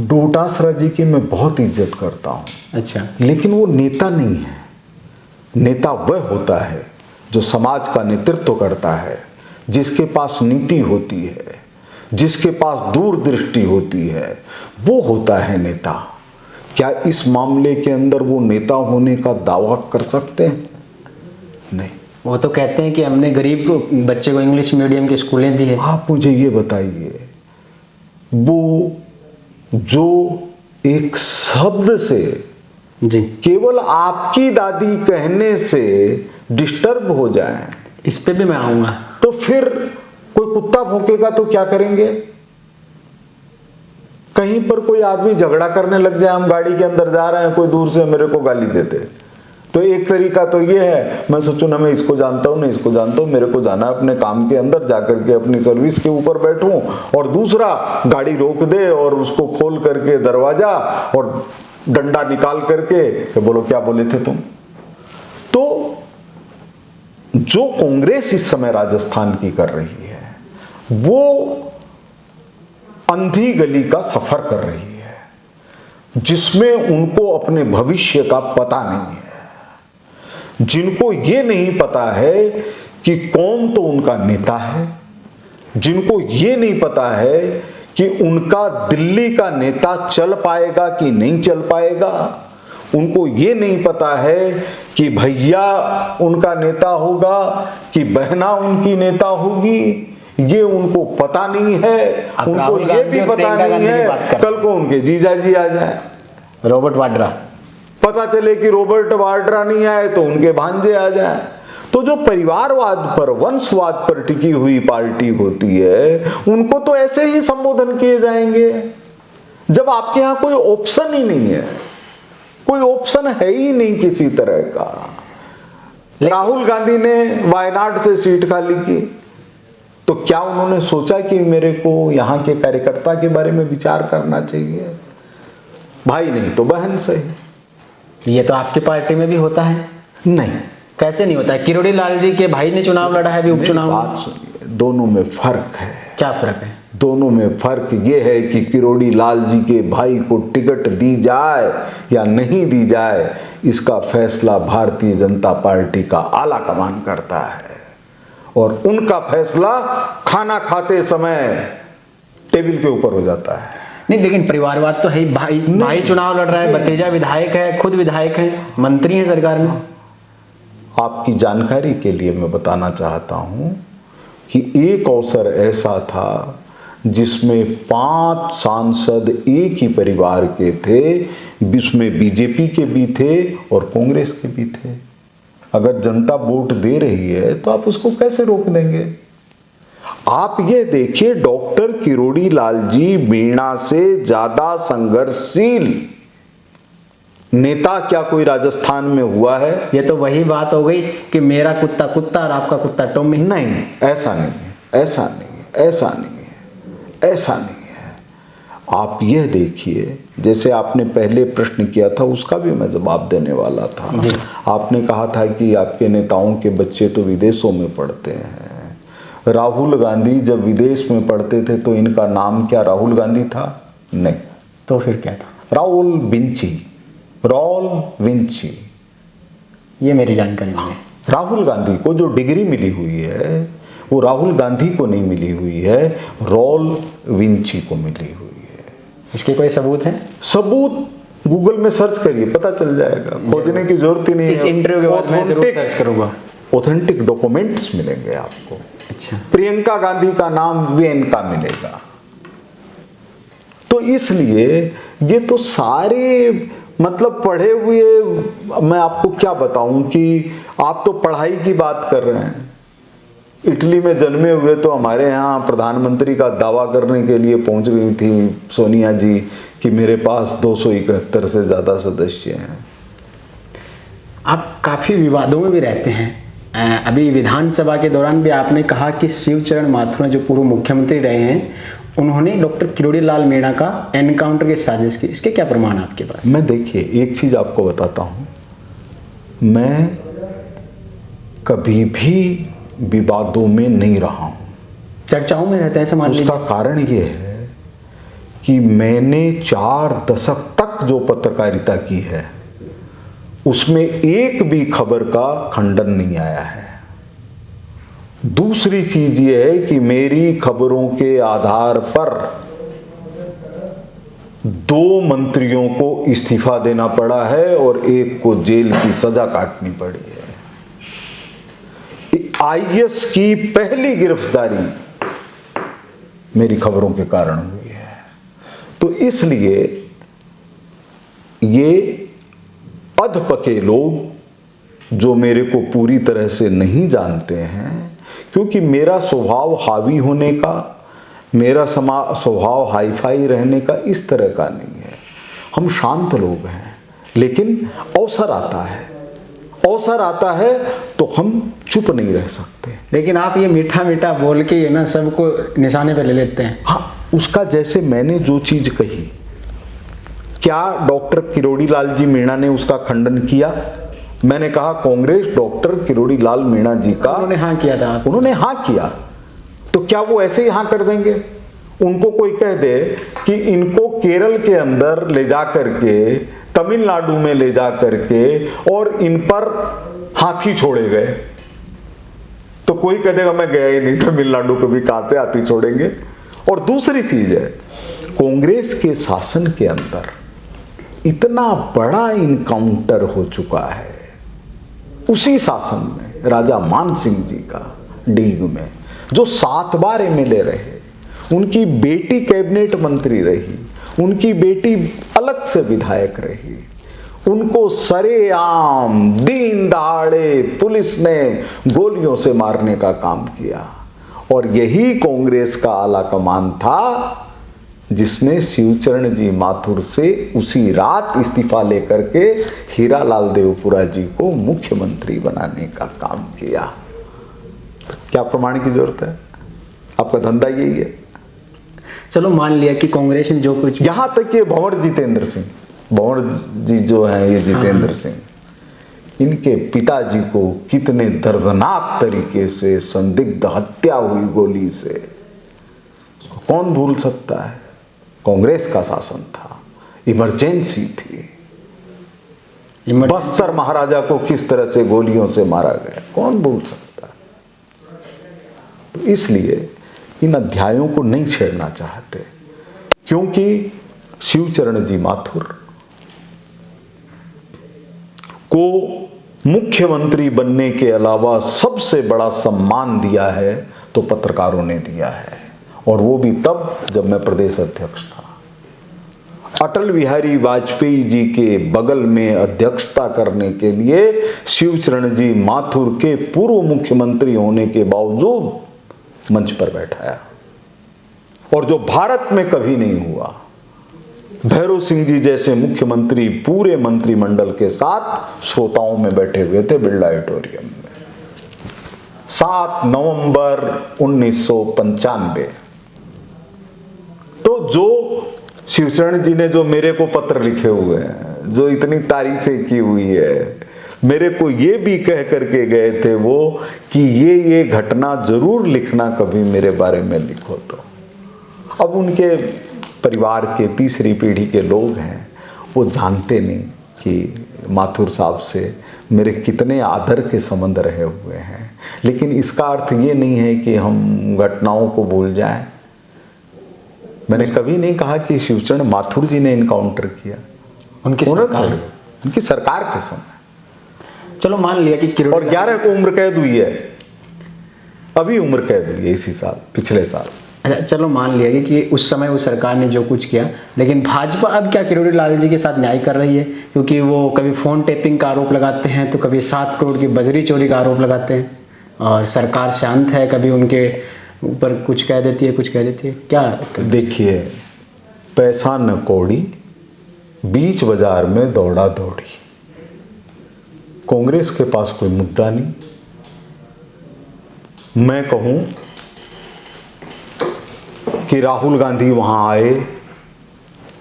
Speaker 1: डोटासरा जी की मैं बहुत इज्जत करता हूँ।
Speaker 2: अच्छा।
Speaker 1: लेकिन वो नेता नहीं है। नेता वह होता है जो समाज का नेतृत्व करता है, जिसके पास नीति होती है, जिसके पास दूरदृष्टि होती है, वो होता है नेता। क्या इस मामले के अंदर वो नेता होने का दावा कर सकते हैं? नहीं।
Speaker 2: वो तो कहते हैं कि हमने गरीब को बच्चे को इंग्लिश मीडियम की स्कूलें दी है।
Speaker 1: आप मुझे ये बताइए, वो जो एक शब्द से
Speaker 2: जी
Speaker 1: केवल आपकी दादी कहने से डिस्टर्ब हो जाए,
Speaker 2: इस पे भी मैं आऊंगा,
Speaker 1: तो फिर कोई कुत्ता भौंकेगा तो क्या करेंगे? कहीं पर कोई आदमी झगड़ा करने लग जाए, हम गाड़ी के अंदर जा रहे हैं, कोई दूर से मेरे को गाली देते, तो एक तरीका तो ये है, मैं सोचूं ना मैं इसको जानता हूं ना इसको जानता हूं, मेरे को जाना है अपने काम के अंदर, जाकर के अपनी सर्विस के ऊपर बैठूं, और दूसरा गाड़ी रोक दे और उसको खोल करके दरवाजा और डंडा निकाल करके बोलो क्या बोले थे तुम। तो जो कांग्रेस इस समय राजस्थान की कर रही है, वो अंधी गली का सफर कर रही है, जिसमें उनको अपने भविष्य का पता नहीं है, जिनको ये नहीं पता है कि कौन तो उनका नेता है, जिनको ये नहीं पता है कि उनका दिल्ली का नेता चल पाएगा कि नहीं चल पाएगा, उनको ये नहीं पता है कि भैया उनका नेता होगा कि बहना उनकी नेता होगी, ये उनको पता नहीं है। उनको ये भी पता नहीं है कल को उनके जीजाजी आ जाए,
Speaker 2: रॉबर्ट वाड्रा,
Speaker 1: पता चले कि रॉबर्ट वाड्रा नहीं आए तो उनके भांजे आ जाए। तो जो परिवारवाद पर, वंशवाद पर टिकी हुई पार्टी होती है, उनको तो ऐसे ही संबोधन किए जाएंगे जब आपके यहां कोई ऑप्शन ही नहीं है, कोई ऑप्शन है ही नहीं किसी तरह का। राहुल गांधी ने वायनाड से सीट खाली की, तो क्या उन्होंने सोचा कि मेरे को यहां के कार्यकर्ता के बारे में विचार करना चाहिए? भाई नहीं तो बहन सही।
Speaker 2: ये तो आपकी पार्टी में भी होता है।
Speaker 1: नहीं,
Speaker 2: कैसे नहीं होता है? किरोड़ी लाल जी के भाई ने चुनाव लड़ा है, भी उपचुनाव।
Speaker 1: बात सुनिए, दोनों में फर्क है।
Speaker 2: क्या फर्क है?
Speaker 1: दोनों में फर्क ये है कि किरोड़ी लाल जी के भाई को टिकट दी जाए या नहीं दी जाए, इसका फैसला भारतीय जनता पार्टी का आला कमान करता है, और उनका फैसला खाना खाते समय टेबल के ऊपर हो जाता है।
Speaker 2: नहीं, लेकिन परिवारवाद तो है। भाई चुनाव लड़ रहा है, भतीजा विधायक है, खुद विधायक है, मंत्री है सरकार में।
Speaker 1: आपकी जानकारी के लिए मैं बताना चाहता हूं, कि एक अवसर ऐसा था जिसमें 5 सांसद एक ही परिवार के थे, जिसमें बीजेपी के भी थे और कांग्रेस के भी थे। अगर जनता वोट दे रही है तो आप उसको कैसे रोक देंगे? आप ये देखिए, डॉक्टर किरोड़ी लाल जी मीणा से ज्यादा संघर्षशील नेता क्या कोई राजस्थान में हुआ है?
Speaker 2: ये तो वही बात हो गई कि मेरा कुत्ता कुत्ता और आपका कुत्ता टॉमी।
Speaker 1: नहीं, ऐसा नहीं है, ऐसा नहीं है, ऐसा नहीं है, ऐसा नहीं है। आप यह देखिए, जैसे आपने पहले प्रश्न किया था उसका भी मैं जवाब देने वाला था। आपने कहा था कि आपके नेताओं के बच्चे तो विदेशों में पढ़ते हैं। राहुल गांधी जब विदेश में पढ़ते थे तो इनका नाम क्या राहुल गांधी था? नहीं।
Speaker 2: तो फिर क्या था?
Speaker 1: Rahul Vinci, Raul Vinci.
Speaker 2: ये मेरी जानकारी नहीं है।
Speaker 1: राहुल गांधी को जो डिग्री मिली हुई है वो राहुल गांधी को नहीं मिली हुई है, रॉल विंची को मिली हुई है।
Speaker 2: इसके कोई सबूत है?
Speaker 1: सबूत गूगल में सर्च करिए, पता चल जाएगा, खोजने की जरूरत ही नहीं है।
Speaker 2: इस इंटरव्यू के बाद मैं जरूर सर्च करूंगा।
Speaker 1: ऑथेंटिक डॉक्यूमेंट्स मिलेंगे आपको।
Speaker 2: अच्छा।
Speaker 1: प्रियंका गांधी का नाम वेन का मिलेगा। तो इसलिए ये तो सारे मतलब पढ़े हुए, मैं आपको क्या बताऊं कि आप तो पढ़ाई की बात कर रहे हैं। इटली में जन्मे हुए तो हमारे यहाँ प्रधानमंत्री का दावा करने के लिए पहुंच गई थी सोनिया जी कि मेरे पास 271 से ज़्यादा सदस्य हैं।
Speaker 2: आप काफ़ी विवादों में भी रहते हैं। अभी विधानसभा के दौरान भी आपने कहा कि शिवचरण माथुर जो पूर्व मुख्यमंत्री रहे हैं, उन्होंने डॉक्टर किरोड़ी लाल मीणा का एनकाउंटर की साजिश की। इसके क्या प्रमाण आपके पास?
Speaker 1: मैं देखिए एक चीज़ आपको बताता हूँ, मैं कभी भी विवादों में नहीं रहा हूँ,
Speaker 2: चर्चाओं में रहते हैं। ऐसा मान लीजिए।
Speaker 1: उसका कारण ये है कि मैंने 4 दशक तक जो पत्रकारिता की है उसमें एक भी खबर का खंडन नहीं आया है। दूसरी चीज ये है कि मेरी खबरों के आधार पर 2 मंत्रियों को इस्तीफा देना पड़ा है और एक को जेल की सजा काटनी पड़ी है। आईएएस की पहली गिरफ्तारी मेरी खबरों के कारण हुई है। तो इसलिए ये अधपके लोग जो मेरे को पूरी तरह से नहीं जानते हैं, क्योंकि मेरा स्वभाव हावी होने का, मेरा स्वभाव हाईफाई रहने का इस तरह का नहीं है। हम शांत लोग हैं, लेकिन अवसर आता है तो हम चुप नहीं रह सकते।
Speaker 2: लेकिन आप ये मीठा मीठा बोल के ये ना सबको निशाने पे ले लेते हैं।
Speaker 1: हाँ, उसका जैसे मैंने जो चीज कही, क्या डॉक्टर किरोड़ी लाल जी मीणा ने उसका खंडन किया? मैंने कहा कांग्रेस डॉक्टर किरोड़ी लाल मीणा जी का,
Speaker 2: उन्होंने हाँ किया था।
Speaker 1: उन्होंने हाँ किया, तो क्या वो ऐसे ही हाँ कर देंगे? उनको कोई कह दे कि इनको केरल के अंदर ले जा करके, तमिलनाडु में ले जा करके और इन पर हाथी छोड़े गए, तो कोई कह देगा मैं गया ही नहीं तमिलनाडु को, भी कहां से हाथी छोड़ेंगे। और दूसरी चीज है, कांग्रेस के शासन के अंदर इतना बड़ा इनकाउंटर हो चुका है, उसी शासन में राजा मान सिंह जी का डीग में, जो 7 बार एमएलए रहे, उनकी बेटी कैबिनेट मंत्री रही, उनकी बेटी अलग से विधायक रही, उनको सरेआम दिन दहाड़े पुलिस ने गोलियों से मारने का काम किया। और यही कांग्रेस का आला कमान था जिसने शिवचरण जी माथुर से उसी रात इस्तीफा लेकर के हीरालाल देवपुरा जी को मुख्यमंत्री बनाने का काम किया। क्या प्रमाण की जरूरत है? आपका धंधा यही है।
Speaker 2: चलो मान लिया कि कांग्रेस ने जो कुछ,
Speaker 1: यहां तक ये भंवर जितेंद्र सिंह, भंवर जी जो हैं ये जितेंद्र सिंह, इनके पिताजी को कितने दर्दनाक तरीके से संदिग्ध हत्या हुई गोली से, कौन भूल सकता है? कांग्रेस का शासन था, इमरजेंसी थी। बस्तर महाराजा को किस तरह से गोलियों से मारा गया, कौन भूल सकता है? तो इसलिए इन अध्यायों को नहीं छेड़ना चाहते, क्योंकि शिवचरण जी माथुर को मुख्यमंत्री बनने के अलावा सबसे बड़ा सम्मान दिया है तो पत्रकारों ने दिया है, और वो भी तब जब मैं प्रदेश अध्यक्ष था। अटल बिहारी वाजपेयी जी के बगल में अध्यक्षता करने के लिए शिवचरण जी माथुर के पूर्व मुख्यमंत्री होने के बावजूद मंच पर बैठाया, और जो भारत में कभी नहीं हुआ। भैरव सिंह जी जैसे मुख्यमंत्री पूरे मंत्रिमंडल के साथ श्रोताओं में बैठे हुए थे बिरला ऑडिटोरियम में। 7 नवंबर 1995। तो जो शिवचरण जी ने जो मेरे को पत्र लिखे हुए हैं, जो इतनी तारीफें की हुई है, मेरे को ये भी कह करके गए थे वो कि ये घटना जरूर लिखना, कभी मेरे बारे में लिखो। तो अब उनके परिवार के तीसरी पीढ़ी के लोग हैं, वो जानते नहीं कि माथुर साहब से मेरे कितने आदर के संबंध रहे हुए हैं। लेकिन इसका अर्थ ये नहीं है कि हम घटनाओं को भूल जाएं। मैंने कभी नहीं कहा कि शिवचरण माथुर जी ने इनकाउंटर किया, उनकी सरकार के समय।
Speaker 2: चलो मान लिया कि किरोड़ी,
Speaker 1: और 11 को उम्र कैद हुई है, अभी उम्र कैद हुई है इसी साल, पिछले साल।
Speaker 2: अच्छा, चलो मान लिया कि उस समय उस सरकार ने जो कुछ किया, लेकिन भाजपा अब क्या किरोड़ी लाल जी के साथ न्याय कर रही है? क्योंकि वो कभी फ़ोन टेपिंग का आरोप लगाते हैं, तो कभी 7 करोड़ की बजरी चोरी का आरोप लगाते हैं, और सरकार शांत है, कभी उनके ऊपर कुछ कह देती है, कुछ कह देती है। क्या
Speaker 1: देखिए, पैसा न कौड़ी, बीच बाजार में दौड़ा दौड़ी। कांग्रेस के पास कोई मुद्दा नहीं। मैं कहूं कि राहुल गांधी वहां आए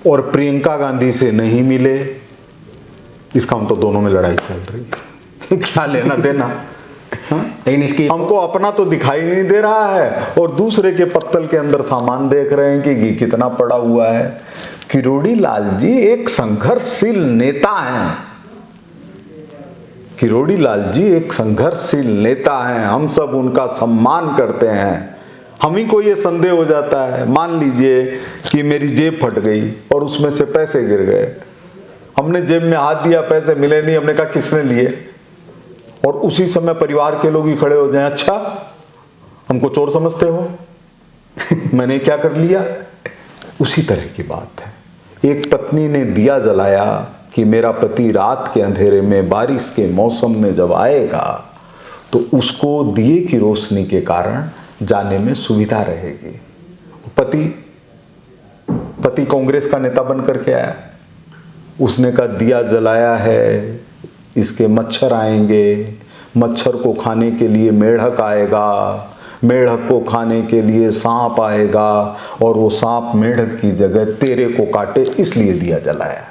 Speaker 1: और प्रियंका गांधी से नहीं मिले, इसका हम तो दोनों में लड़ाई चल रही है। क्या लेना देना?
Speaker 2: लेकिन इसकी
Speaker 1: हमको अपना तो दिखाई नहीं दे रहा है, और दूसरे के पत्तल के अंदर सामान देख रहे हैं कि घी कितना पड़ा हुआ है। किरोड़ी लाल जी एक संघर्षशील नेता हैं। किरोड़ी लाल जी एक संघर्षशील नेता हैं। हम सब उनका सम्मान करते हैं। हम ही को ये संदेह हो जाता है, मान लीजिए कि मेरी जेब फट गई और उसमें से पैसे गिर गए, हमने जेब में हाथ दिया, पैसे मिले नहीं, हमने कहा किसने लिए, और उसी समय परिवार के लोग ही खड़े हो जाएं, अच्छा हमको चोर समझते हो, मैंने क्या कर लिया। उसी तरह की बात है। एक पत्नी ने दिया जलाया कि मेरा पति रात के अंधेरे में बारिश के मौसम में जब आएगा तो उसको दिए की रोशनी के कारण जाने में सुविधा रहेगी। पति कांग्रेस का नेता बन करके आया, उसने कहा दिया जलाया है, इसके मच्छर आएंगे, मच्छर को खाने के लिए मेढक आएगा, मेढक को खाने के लिए सांप आएगा, और वो सांप मेढक की जगह तेरे को काटे, इसलिए दिया जलाया।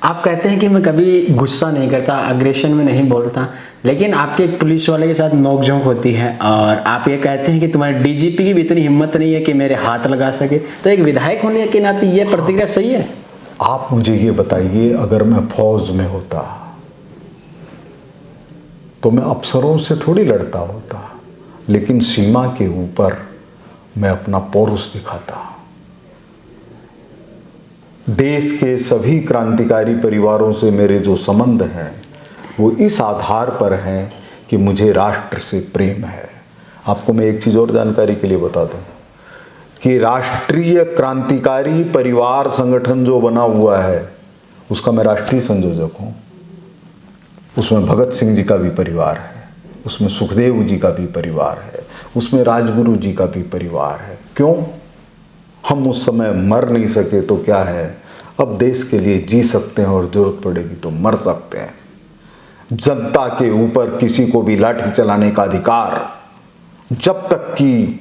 Speaker 2: आप कहते हैं कि मैं कभी गुस्सा नहीं करता, अग्रेशन में नहीं बोलता, लेकिन आपके एक पुलिस वाले के साथ नोकझोंक होती है, और आप ये कहते हैं कि तुम्हारे डीजीपी की भी इतनी हिम्मत नहीं है कि मेरे हाथ लगा सके। तो एक विधायक होने के नाते ये प्रतिक्रिया सही है?
Speaker 1: आप मुझे ये बताइए, अगर मैं फौज में होता तो मैं अफसरों से थोड़ी लड़ता होता, लेकिन सीमा के ऊपर मैं अपना पौरुष दिखाता। देश के सभी क्रांतिकारी परिवारों से मेरे जो संबंध हैं वो इस आधार पर हैं कि मुझे राष्ट्र से प्रेम है। आपको मैं एक चीज़ और जानकारी के लिए बता दूं कि राष्ट्रीय क्रांतिकारी परिवार संगठन जो बना हुआ है उसका मैं राष्ट्रीय संयोजक हूँ। उसमें भगत सिंह जी का भी परिवार है, उसमें सुखदेव जी का भी परिवार है, उसमें राजगुरु जी का भी परिवार है। क्यों? हम उस समय मर नहीं सके तो क्या है, अब देश के लिए जी सकते हैं, और जरूरत पड़ेगी तो मर सकते हैं। जनता के ऊपर किसी को भी लाठी चलाने का अधिकार जब तक कि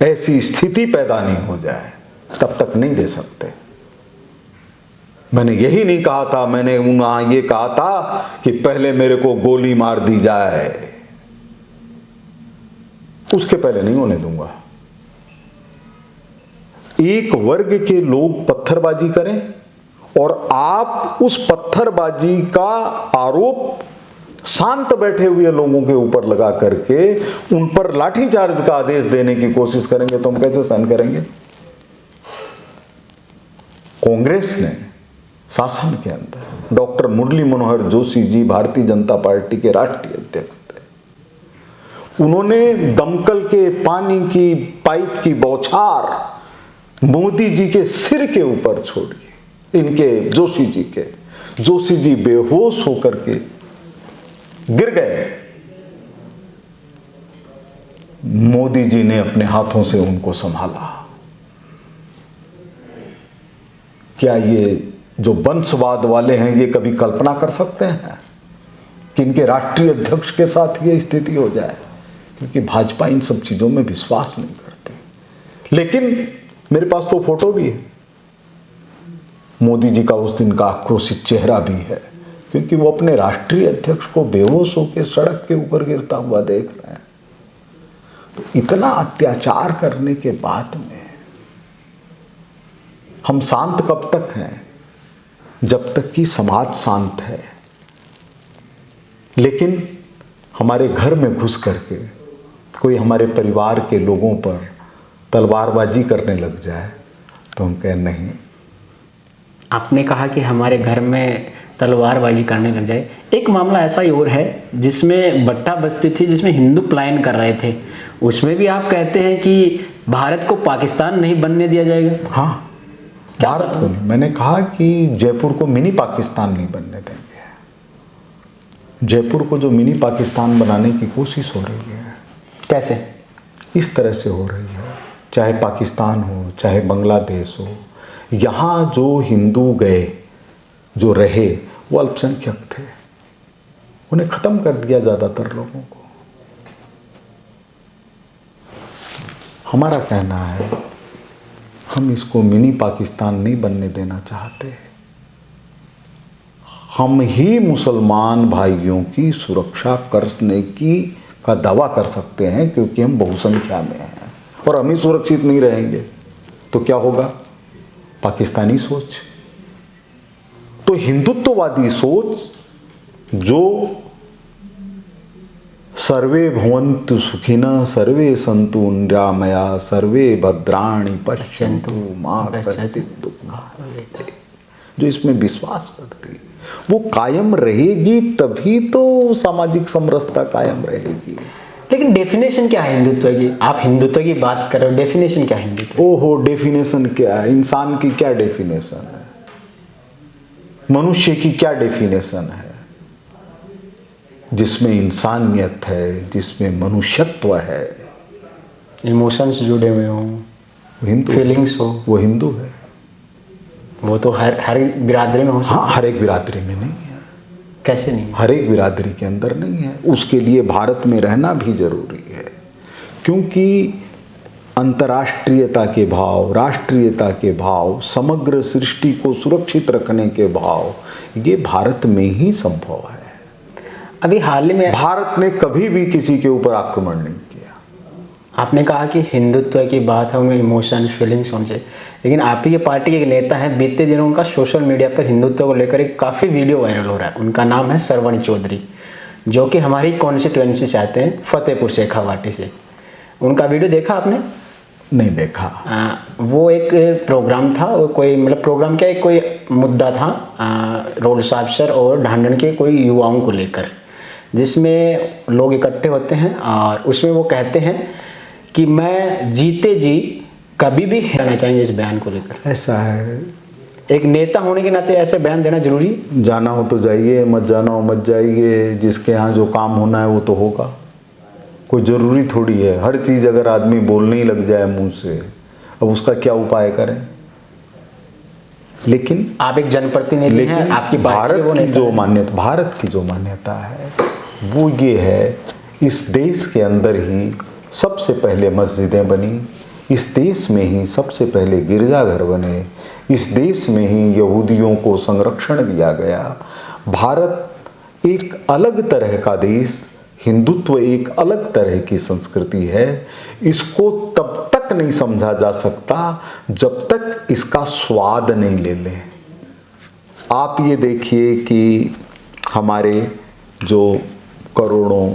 Speaker 1: ऐसी स्थिति पैदा नहीं हो जाए तब तक नहीं दे सकते। मैंने यही नहीं कहा था, मैंने वहां ये कहा था कि पहले मेरे को गोली मार दी जाए, उसके पहले नहीं होने दूंगा। एक वर्ग के लोग पत्थरबाजी करें और आप उस पत्थरबाजी का आरोप शांत बैठे हुए लोगों के ऊपर लगा करके उन पर लाठीचार्ज का आदेश देने की कोशिश करेंगे तो हम कैसे सहन करेंगे? कांग्रेस ने शासन के अंदर डॉक्टर मुरली मनोहर जोशी जी भारतीय जनता पार्टी के राष्ट्रीय अध्यक्ष थे, उन्होंने दमकल के पानी की पाइप की बौछार मोदी जी के सिर के ऊपर छोड़ी, इनके जोशी जी के। जोशी जी बेहोश होकर के गिर गए। मोदी जी ने अपने हाथों से उनको संभाला। क्या ये जो वंशवाद वाले हैं ये कभी कल्पना कर सकते हैं कि इनके राष्ट्रीय अध्यक्ष के साथ ये स्थिति हो जाए? क्योंकि भाजपा इन सब चीजों में विश्वास नहीं करती। लेकिन मेरे पास तो फोटो भी है, मोदी जी का उस दिन का आक्रोशित चेहरा भी है, क्योंकि वो अपने राष्ट्रीय अध्यक्ष को बेहोश होकर सड़क के ऊपर गिरता हुआ देख रहे हैं। तो इतना अत्याचार करने के बाद में हम शांत कब तक हैं? जब तक कि समाज शांत है। लेकिन हमारे घर में घुस करके कोई हमारे परिवार के लोगों पर तलवारबाजी करने लग जाए तो हम कहें नहीं।
Speaker 2: आपने कहा कि हमारे घर में तलवारबाजी करने लग जाए। एक मामला ऐसा ही और है जिसमें भट्टा बस्ती थी, जिसमें हिंदू पलायन कर रहे थे। उसमें भी आप कहते हैं कि भारत को पाकिस्तान नहीं बनने दिया जाएगा।
Speaker 1: हाँ, भारत को नहीं, मैंने कहा कि जयपुर को मिनी पाकिस्तान नहीं बनने देंगे। जयपुर को जो मिनी पाकिस्तान बनाने की कोशिश हो रही है,
Speaker 2: कैसे?
Speaker 1: इस तरह से हो रही है, चाहे पाकिस्तान हो चाहे बांग्लादेश हो, यहाँ जो हिंदू गए, जो रहे, वो अल्पसंख्यक थे, उन्हें खत्म कर दिया ज़्यादातर लोगों को। हमारा कहना है हम इसको मिनी पाकिस्तान नहीं बनने देना चाहते। हम ही मुसलमान भाइयों की सुरक्षा करने का दावा कर सकते हैं, क्योंकि हम बहुसंख्या में हैं। और हम ही सुरक्षित नहीं रहेंगे तो क्या होगा? पाकिस्तानी सोच। तो हिंदुत्ववादी सोच जो सर्वे भवन्तु सुखिनः सर्वे सन्तु निरामया सर्वे भद्राणि पश्यन्तु मा कश्चित् दुःखं, जो इसमें विश्वास करती है, वो कायम रहेगी, तभी तो सामाजिक समरसता कायम रहेगी।
Speaker 2: लेकिन डेफिनेशन क्या है हिंदुत्व की? आप हिंदुत्व की बात कर रहे हो, डेफिनेशन क्या है हिंदुत्व?
Speaker 1: ओहो, डेफिनेशन क्या है? इंसान की क्या डेफिनेशन है? मनुष्य की क्या डेफिनेशन है? जिसमें इंसानियत है, जिसमें मनुष्यत्व है,
Speaker 2: इमोशंस जुड़े हुए हों,
Speaker 1: हिंदू,
Speaker 2: फीलिंग्स हो,
Speaker 1: वो हिंदू है।
Speaker 2: वो तो हर बिरादरी में हो सकता है।
Speaker 1: हाँ, हर एक बिरादरी में नहीं है।
Speaker 2: कैसे नहीं?
Speaker 1: हर एक बिरादरी के अंदर नहीं है। उसके लिए भारत में रहना भी जरूरी है, क्योंकि अंतर्राष्ट्रीयता के भाव, राष्ट्रीयता के भाव, समग्र सृष्टि को सुरक्षित रखने के भाव, ये भारत में ही संभव है।
Speaker 2: अभी हाल ही में
Speaker 1: भारत ने कभी भी किसी के ऊपर आक्रमण नहीं किया।
Speaker 2: आपने कहा कि हिंदुत्व की बात है, उनमें इमोशंस फीलिंग्स होने चाहिए, लेकिन आपकी ये पार्टी के एक नेता है, बीते दिनों उनका सोशल मीडिया पर हिंदुत्व को लेकर एक काफ़ी वीडियो वायरल हो रहा है। उनका नाम है श्रवण चौधरी, जो कि हमारी कॉन्स्टिट्यूएंसी से आते हैं, फतेहपुर शेखावाटी से। उनका वीडियो देखा आपने?
Speaker 1: नहीं देखा।
Speaker 2: वो एक प्रोग्राम था, वो कोई मतलब प्रोग्राम क्या, एक कोई मुद्दा था रोड साफ्सर और ढांढन के कोई युवाओं को लेकर, जिसमें लोग इकट्ठे होते हैं और उसमें वो कहते हैं कि मैं जीते जी कभी भी रहना चाहेंगे। इस बयान को लेकर
Speaker 1: ऐसा है,
Speaker 2: एक नेता होने के नाते ऐसे बयान देना जरूरी?
Speaker 1: जाना हो तो जाइए, मत जाना हो मत जाइए, जिसके यहाँ जो काम होना है वो तो होगा। कोई ज़रूरी थोड़ी है हर चीज़ अगर आदमी बोलने ही लग जाए मुंह से, अब उसका क्या उपाय करें। लेकिन
Speaker 2: आप एक जनप्रतिनिधि हैं, आपकी
Speaker 1: भारत की जो मान्यता है वो ये है, इस देश के अंदर ही सबसे पहले मस्जिदें बनी, इस देश में ही सबसे पहले गिरजाघर बने, इस देश में ही यहूदियों को संरक्षण दिया गया। भारत एक अलग तरह का देश, हिंदुत्व एक अलग तरह की संस्कृति है। इसको तब तक नहीं समझा जा सकता जब तक इसका स्वाद नहीं ले लें। आप ये देखिए कि हमारे जो करोड़ों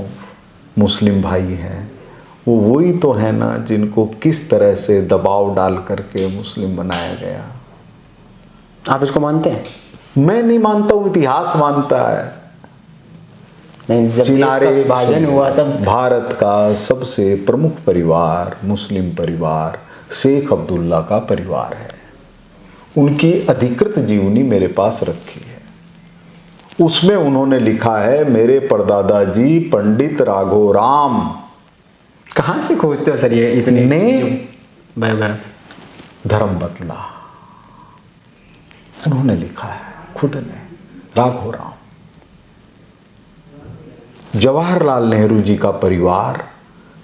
Speaker 1: मुस्लिम भाई हैं, वो वही तो है ना जिनको किस तरह से दबाव डाल करके मुस्लिम बनाया गया।
Speaker 2: आप इसको मानते हैं?
Speaker 1: मैं नहीं मानता हूँ, इतिहास मानता है।
Speaker 2: नहीं, जब देश का
Speaker 1: चिनारे
Speaker 2: विभाजन हुआ तब
Speaker 1: भारत का सबसे प्रमुख परिवार मुस्लिम परिवार शेख अब्दुल्ला का परिवार है। उनकी अधिकृत जीवनी मेरे पास रखी है। उसमें उन्होंने लिखा है, मेरे परदादा जी पंडित राघव राम।
Speaker 2: कहाँ से खोजते हो सर ये इतने बायोग्राफी?
Speaker 1: धर्म बदला उन्होंने लिखा है खुद ने, राघव राम। जवाहरलाल नेहरू जी का परिवार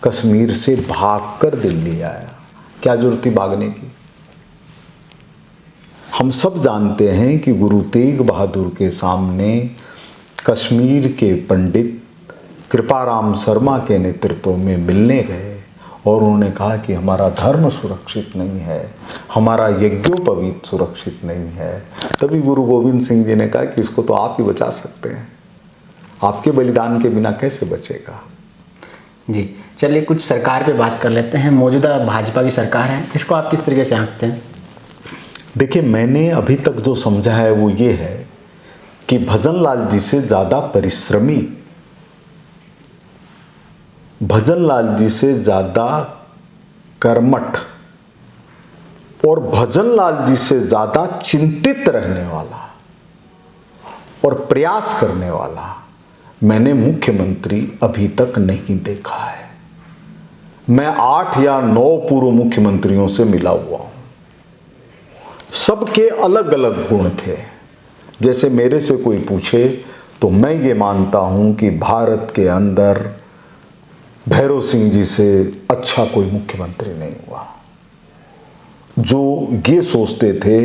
Speaker 1: कश्मीर से भागकर दिल्ली आया, क्या जरूरत थी भागने की? हम सब जानते हैं कि गुरु तेग बहादुर के सामने कश्मीर के पंडित कृपाराम शर्मा के नेतृत्व में मिलने गए और उन्होंने कहा कि हमारा धर्म सुरक्षित नहीं है, हमारा यज्ञोपवीत सुरक्षित नहीं है। तभी गुरु गोविंद सिंह जी ने कहा कि इसको तो आप ही बचा सकते हैं, आपके बलिदान के बिना कैसे बचेगा।
Speaker 2: जी चलिए कुछ सरकार पे बात कर लेते हैं। मौजूदा भाजपा की सरकार है, इसको आप किस तरीके से आंकते हैं?
Speaker 1: देखिए, मैंने अभी तक जो समझा है वो ये है कि भजनलाल जी से ज़्यादा परिश्रमी, भजनलाल जी से ज़्यादा कर्मठ और भजनलाल जी से ज़्यादा चिंतित रहने वाला और प्रयास करने वाला मैंने मुख्यमंत्री अभी तक नहीं देखा है। मैं 8 या 9 पूर्व मुख्यमंत्रियों से मिला हुआ हूं, सबके अलग अलग गुण थे। जैसे मेरे से कोई पूछे तो मैं ये मानता हूं कि भारत के अंदर भैरव सिंह जी से अच्छा कोई मुख्यमंत्री नहीं हुआ, जो ये सोचते थे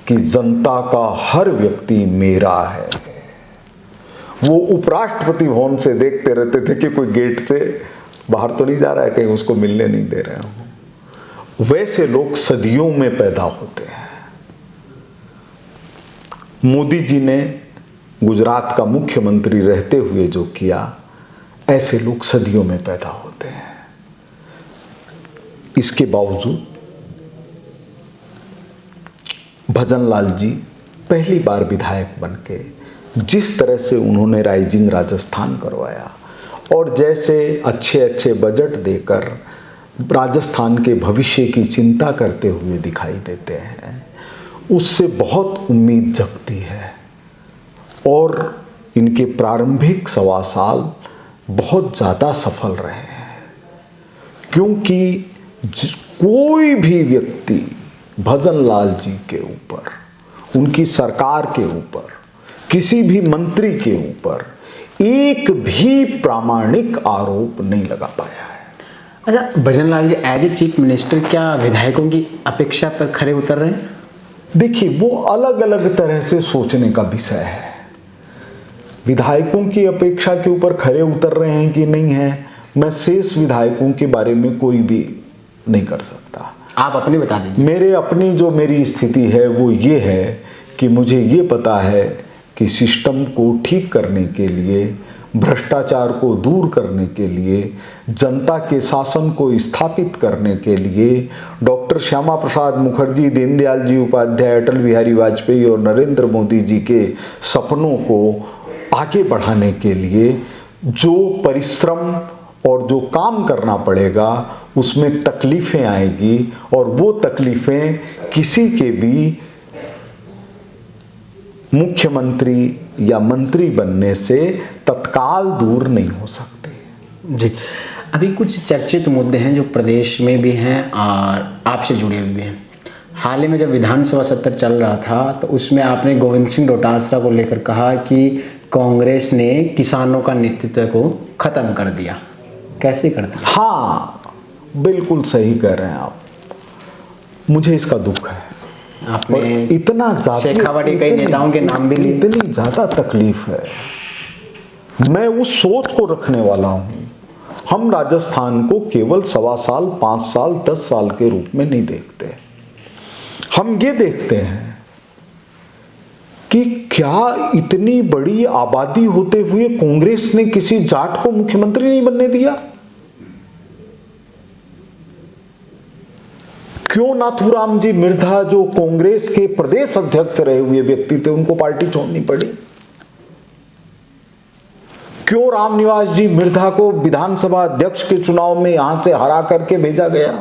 Speaker 1: कि जनता का हर व्यक्ति मेरा है। वो उपराष्ट्रपति भवन से देखते रहते थे कि कोई गेट से बाहर तो नहीं जा रहा है, कहीं उसको मिलने नहीं दे रहे हो। वैसे लोग सदियों में पैदा होते हैं। मोदी जी ने गुजरात का मुख्यमंत्री रहते हुए जो किया, ऐसे लोग सदियों में पैदा होते हैं। इसके बावजूद भजनलाल जी पहली बार विधायक बनके जिस तरह से उन्होंने राइजिंग राजस्थान करवाया और जैसे अच्छे अच्छे बजट देकर राजस्थान के भविष्य की चिंता करते हुए दिखाई देते हैं, उससे बहुत उम्मीद जगती है। और इनके प्रारंभिक 1.25 साल बहुत ज़्यादा सफल रहे हैं, क्योंकि कोई भी व्यक्ति भजनलाल जी के ऊपर, उनकी सरकार के ऊपर, किसी भी मंत्री के ऊपर एक भी प्रामाणिक आरोप नहीं लगा पाया है।
Speaker 2: अच्छा, भजनलाल जी एज ए चीफ मिनिस्टर क्या विधायकों की अपेक्षा पर खरे उतर रहे हैं?
Speaker 1: देखिए, वो अलग अलग तरह से सोचने का विषय है। विधायकों की अपेक्षा के ऊपर खरे उतर रहे हैं कि नहीं है, मैं शेष विधायकों के बारे में कोई भी नहीं कर सकता।
Speaker 2: आप अपनी बता दीजिए।
Speaker 1: मेरी स्थिति है वो ये है कि मुझे ये पता है कि सिस्टम को ठीक करने के लिए, भ्रष्टाचार को दूर करने के लिए, जनता के शासन को स्थापित करने के लिए डॉक्टर श्यामा प्रसाद मुखर्जी, दीनदयाल जी उपाध्याय, अटल बिहारी वाजपेयी और नरेंद्र मोदी जी के सपनों को आगे बढ़ाने के लिए जो परिश्रम और जो काम करना पड़ेगा, उसमें तकलीफें आएगी और वो तकलीफें किसी के भी मुख्यमंत्री या मंत्री बनने से तत्काल दूर नहीं हो सकते।
Speaker 2: जी, अभी कुछ चर्चित मुद्दे हैं जो प्रदेश में भी हैं और आपसे जुड़े हुए भी हैं। हाल ही में जब विधानसभा सत्र चल रहा था तो उसमें आपने गोविंद सिंह डोटासरा को लेकर कहा कि कांग्रेस ने किसानों का नेतृत्व को खत्म कर दिया। कैसे कर दिया?
Speaker 1: हाँ, बिल्कुल सही कह रहे हैं आप। मुझे इसका दुख है।
Speaker 2: आपने
Speaker 1: इतना ज्यादा
Speaker 2: शेखावटी कई नेताओं के नाम भी लिए।
Speaker 1: इतनी ज्यादा तकलीफ है। मैं उस सोच को रखने वाला हूं। हम राजस्थान को केवल 1.25 साल, 5 साल, 10 साल के रूप में नहीं देखते। हम ये देखते हैं कि क्या इतनी बड़ी आबादी होते हुए कांग्रेस ने किसी जाट को मुख्यमंत्री नहीं बनने दिया? क्यों नाथूराम जी मिर्धा, जो कांग्रेस के प्रदेश अध्यक्ष रहे हुए व्यक्ति थे, उनको पार्टी छोड़नी पड़ी? क्यों रामनिवास जी मिर्धा को विधानसभा अध्यक्ष के चुनाव में यहां से हरा करके भेजा गया?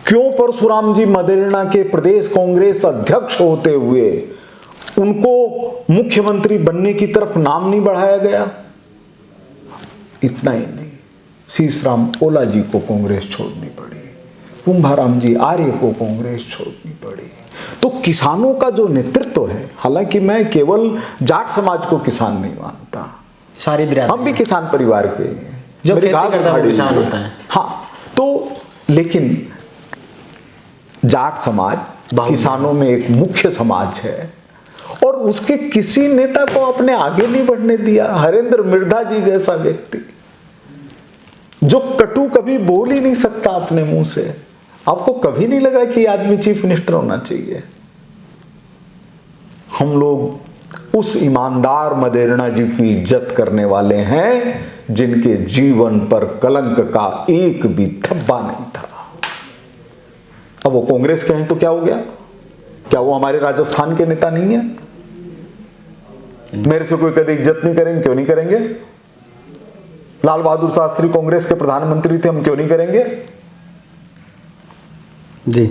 Speaker 1: क्यों परशुराम जी मदेरणा के प्रदेश कांग्रेस अध्यक्ष होते हुए उनको मुख्यमंत्री बनने की तरफ नाम नहीं बढ़ाया गया? इतना ही नहीं, शीशराम ओला जी को कांग्रेस छोड़नी पड़ी, कुंभाराम जी आर्य को कांग्रेस छोड़नी पड़ी। तो किसानों का जो नेतृत्व है, हालांकि मैं केवल जाट समाज को किसान नहीं मानता,
Speaker 2: सारी बिरादरी
Speaker 1: हम भी किसान परिवार के हैं,
Speaker 2: जो
Speaker 1: मेरी
Speaker 2: खेती
Speaker 1: घास
Speaker 2: करता है वो
Speaker 1: उखाड़ी
Speaker 2: किसान
Speaker 1: हुई
Speaker 2: होता है।
Speaker 1: हाँ, तो लेकिन जाट समाज किसानों में एक मुख्य समाज है और उसके किसी नेता को अपने आगे नहीं बढ़ने दिया। हरेंद्र मिर्धा जी जैसा व्यक्ति जो कटु कभी बोल ही नहीं सकता अपने मुंह से, आपको कभी नहीं लगा कि आदमी चीफ मिनिस्टर होना चाहिए? हम लोग उस ईमानदार मदेरणा जी की इज्जत करने वाले हैं जिनके जीवन पर कलंक का एक भी धब्बा नहीं था। अब वो कांग्रेस के हैं तो क्या हो गया? क्या वो हमारे राजस्थान के नेता नहीं है? मेरे से कोई कभी इज्जत नहीं करेंगे? क्यों नहीं करेंगे? लाल बहादुर शास्त्री कांग्रेस के प्रधानमंत्री थे, हम क्यों नहीं करेंगे?
Speaker 2: जी।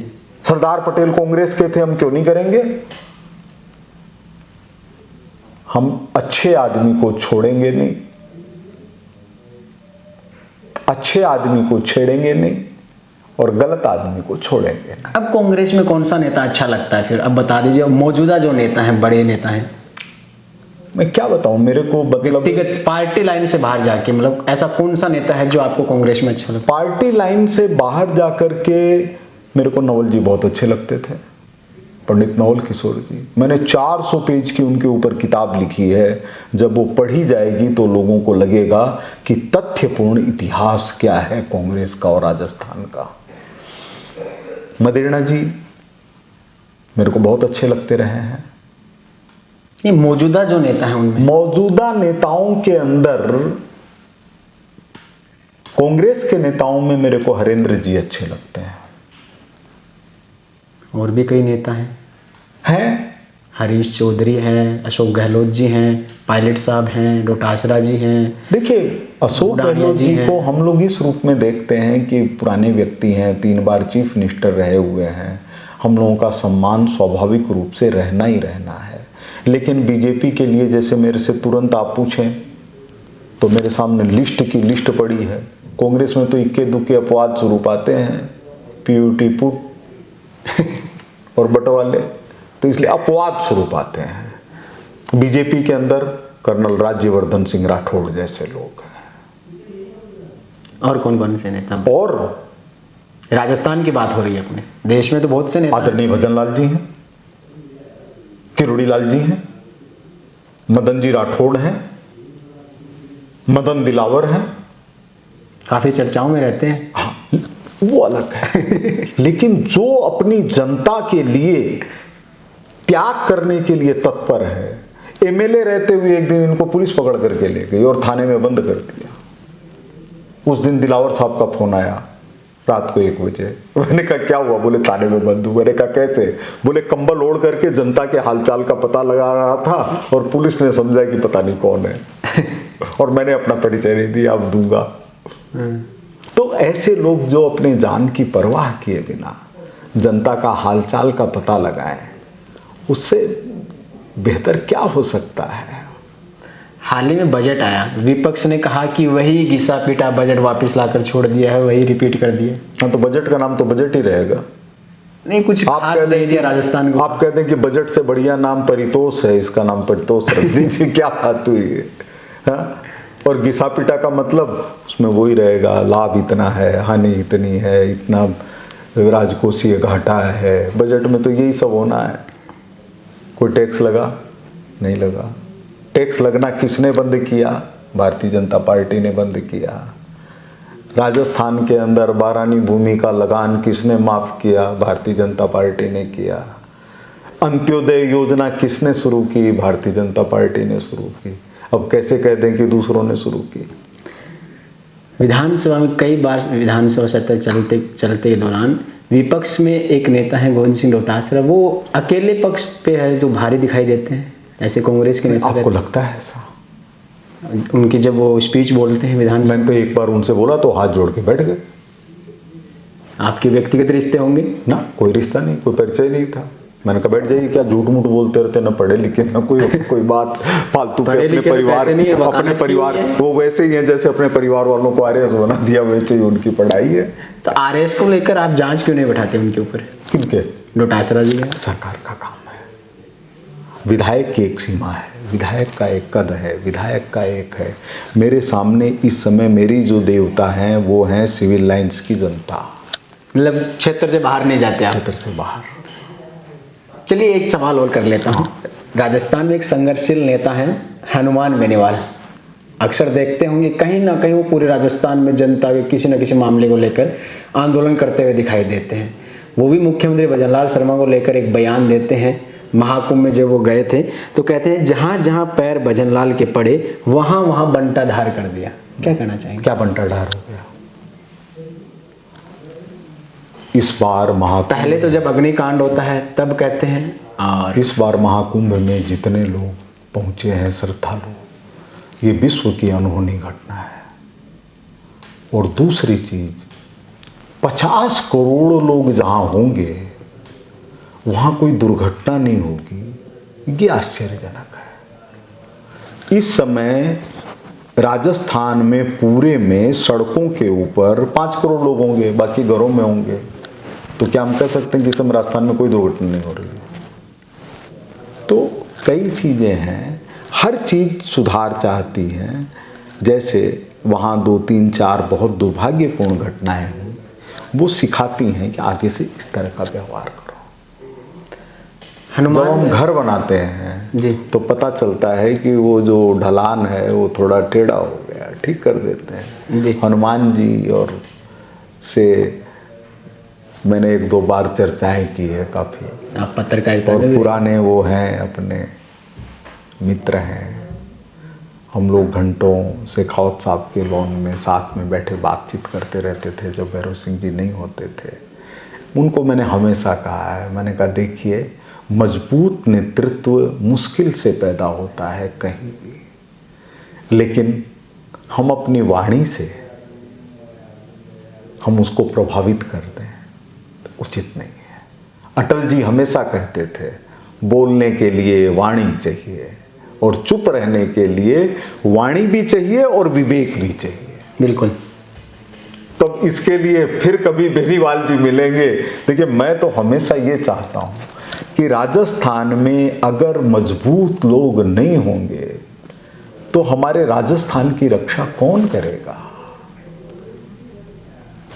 Speaker 1: सरदार पटेल कांग्रेस के थे, हम क्यों नहीं करेंगे? हम अच्छे आदमी को छोड़ेंगे नहीं, अच्छे आदमी को छेड़ेंगे नहीं और गलत आदमी को छोड़ेंगे नहीं।
Speaker 2: अब कांग्रेस में कौन सा नेता अच्छा लगता है फिर? अब बता दीजिए, मौजूदा जो नेता हैं, बड़े नेता हैं।
Speaker 1: मैं क्या बताऊं, मेरे को मतलब
Speaker 2: व्यक्तिगत पार्टी लाइन से बाहर जाके, मतलब ऐसा कौन सा नेता है जो आपको कांग्रेस में अच्छा लगता
Speaker 1: पार्टी लाइन से बाहर जाकर के मेरे को नवल जी बहुत अच्छे लगते थे, पंडित नवल किशोर जी। मैंने 400 पेज की उनके ऊपर किताब लिखी है। जब वो पढ़ी जाएगी तो लोगों को लगेगा कि तथ्यपूर्ण इतिहास क्या है कांग्रेस का और राजस्थान का। मदेरणा जी मेरे को बहुत अच्छे लगते रहे हैं।
Speaker 2: ये मौजूदा जो नेता है उनमें,
Speaker 1: मौजूदा नेताओं के अंदर कांग्रेस के नेताओं में मेरे को हरेंद्र जी अच्छे लगते हैं।
Speaker 2: और भी कई नेता हैं,
Speaker 1: हरीश
Speaker 2: चौधरी हैं, अशोक गहलोत जी हैं, पायलट साहब हैं, डोटासरा जी हैं।
Speaker 1: देखिए, अशोक गहलोत जी को हम लोग इस रूप में देखते हैं कि पुराने व्यक्ति हैं, 3 बार चीफ मिनिस्टर रहे हुए हैं, हम लोगों का सम्मान स्वाभाविक रूप से रहना ही रहना है। लेकिन बीजेपी के लिए जैसे मेरे से तुरंत आप पूछें तो मेरे सामने लिस्ट की लिस्ट पड़ी है। कांग्रेस में तो इक्के दुक्के अपवाद स्वरूप आते हैं, पीयूटी पुट और बटवाले, तो इसलिए अपवाद स्वरूप आते हैं। बीजेपी के अंदर कर्नल राज्यवर्धन सिंह राठौड़ जैसे लोग हैं।
Speaker 2: और कौन कौन से नेता?
Speaker 1: और
Speaker 2: राजस्थान की बात हो रही है, अपने देश में तो बहुत से नेता।
Speaker 1: आदरणीय भजनलाल जी हैं, किरोड़ी लाल जी हैं, मदन जी राठौड़ हैं, मदन दिलावर हैं,
Speaker 2: काफी चर्चाओं में रहते हैं।
Speaker 1: हाँ, वो अलग है। लेकिन जो अपनी जनता के लिए त्याग करने के लिए तत्पर है, एमएलए रहते हुए एक दिन इनको पुलिस पकड़ करके ले गई और थाने में बंद कर दिया। उस दिन दिलावर साहब का फोन आया रात को 1 बजे। मैंने कहा क्या हुआ? बोले थाने में बंद हुआ। मैंने कहा कैसे? बोले कंबल ओढ़ करके जनता के हालचाल का पता लगा रहा था और पुलिस ने समझा कि पता नहीं कौन है और मैंने अपना परिचय नहीं दिया, अब दूंगा। तो ऐसे लोग जो अपने जान की परवाह किए बिना जनता का हालचाल का पता लगाएं, उससे बेहतर क्या हो सकता है?
Speaker 2: हाल ही में बजट आया, विपक्ष ने कहा कि वही घिसा पीटा बजट वापस लाकर छोड़ दिया है, वही रिपीट कर दिया।
Speaker 1: हाँ, तो बजट का नाम तो बजट ही रहेगा।
Speaker 2: नहीं, कुछ खास दे दिया राजस्थान को।
Speaker 1: आप कहते हैं कि बजट से बढ़िया नाम परितोष है, इसका नाम परितोष रख दीजिए। क्या बात हुई है? हाँ? और घिसा पीटा का मतलब उसमें वही रहेगा, लाभ इतना है, हानि इतनी है, इतना राजकोषीय घाटा है। बजट में तो यही सब होना है। कोई टैक्स लगा? नहीं लगा। टैक्स लगना किसने बंद किया? भारतीय जनता पार्टी ने बंद किया। राजस्थान के अंदर बारानी भूमि का लगान किसने माफ किया? भारतीय जनता पार्टी ने किया। अंत्योदय योजना किसने शुरू की? भारतीय जनता पार्टी ने शुरू की। अब कैसे कह दें कि दूसरों ने शुरू की?
Speaker 2: विधानसभा में कई बार विधानसभा सत्र चलते के दौरान विपक्ष में एक नेता है गोविंद सिंह डोटासरा, वो अकेले पक्ष पे है जो भारी दिखाई देते हैं, ऐसे कांग्रेस के नेता।
Speaker 1: आपको लगता है ऐसा?
Speaker 2: उनकी जब वो स्पीच बोलते हैं विधान,
Speaker 1: मैंने तो एक बार उनसे बोला तो हाथ जोड़ के बैठ गए।
Speaker 2: आपके व्यक्तिगत रिश्ते होंगे?
Speaker 1: ना, कोई रिश्ता नहीं, कोई परिचय नहीं था। मैंने कहा बैठ जाइए, क्या झूठ मूठ बोलते रहते, ना पढ़े लिखे ना कोई बात फालतू के। अपने परिवार वो वैसे ही हैं जैसे अपने परिवार वालों को आरएएस बना दिया, वैसे ही उनकी पढ़ाई है।
Speaker 2: तो आरएएस को लेकर आप जांच क्यों नहीं बैठाते उनके ऊपर?
Speaker 1: किनके?
Speaker 2: डोटासरा जी है।
Speaker 1: सरकार का काम है। विधायक की एक सीमा है, विधायक का एक कद है, विधायक का एक है। मेरे सामने इस समय मेरी जो देवता हैं वो हैं सिविल लाइंस की जनता।
Speaker 2: मतलब क्षेत्र से बाहर नहीं जाते आप?
Speaker 1: क्षेत्र से बाहर।
Speaker 2: चलिए एक सवाल और कर लेता हूँ। राजस्थान में एक संघर्षशील नेता है हनुमान बेनीवाल। अक्सर देखते होंगे कहीं ना कहीं वो पूरे राजस्थान में जनता के किसी न किसी मामले को लेकर आंदोलन करते हुए दिखाई देते हैं। वो भी मुख्यमंत्री भजनलाल शर्मा को लेकर एक बयान देते हैं। महाकुंभ में जब वो गए थे तो कहते हैं जहाँ जहाँ पैर भजनलाल के पड़े वहाँ वहाँ बंटाधार कर दिया। क्या कहना चाहेंगे?
Speaker 1: क्या बंटाधार हो गया? इस बार महाकुंभ,
Speaker 2: पहले तो जब अग्निकांड होता है तब कहते हैं, और
Speaker 1: इस बार महाकुंभ में जितने लोग पहुंचे हैं श्रद्धालु, ये विश्व की अनहोनी घटना है। और दूसरी चीज, 50 करोड़ लोग जहां होंगे वहां कोई दुर्घटना नहीं होगी, ये आश्चर्यजनक है। इस समय राजस्थान में पूरे में सड़कों के ऊपर 5 करोड़ लोग होंगे, बाकी घरों में होंगे। तो क्या हम कह सकते हैं कि इस समय राजस्थान में कोई दुर्घटना नहीं हो रही है? तो कई चीजें हैं, हर चीज सुधार चाहती है। जैसे वहाँ 2, 3, 4 बहुत दुर्भाग्यपूर्ण घटनाएं हुई, वो सिखाती हैं कि आगे से इस तरह का व्यवहार करो। जब हम घर बनाते हैं
Speaker 2: जी
Speaker 1: तो पता चलता है कि वो जो ढलान है वो थोड़ा टेढ़ा हो गया, ठीक कर देते हैं
Speaker 2: जी।
Speaker 1: हनुमान जी और से मैंने 1-2 बार चर्चाएं की है काफ़ी।
Speaker 2: आप पत्रकारिता
Speaker 1: और
Speaker 2: में भी
Speaker 1: पुराने वो हैं, अपने मित्र हैं। हम लोग घंटों शेखावत साहब के लॉन में साथ में बैठे बातचीत करते रहते थे जब भैरव सिंह जी नहीं होते थे। उनको मैंने हमेशा कहा है, मैंने कहा देखिए, मजबूत नेतृत्व मुश्किल से पैदा होता है कहीं भी, लेकिन हम अपनी वाणी से हम उसको प्रभावित कर दें तो उचित नहीं है। अटल जी हमेशा कहते थे, बोलने के लिए वाणी चाहिए और चुप रहने के लिए वाणी भी चाहिए और विवेक भी चाहिए।
Speaker 2: बिल्कुल।
Speaker 1: तब इसके लिए फिर कभी बेनीवाल जी मिलेंगे। देखिए, मैं तो हमेशा ये चाहता हूँ कि राजस्थान में अगर मजबूत लोग नहीं होंगे तो हमारे राजस्थान की रक्षा कौन करेगा?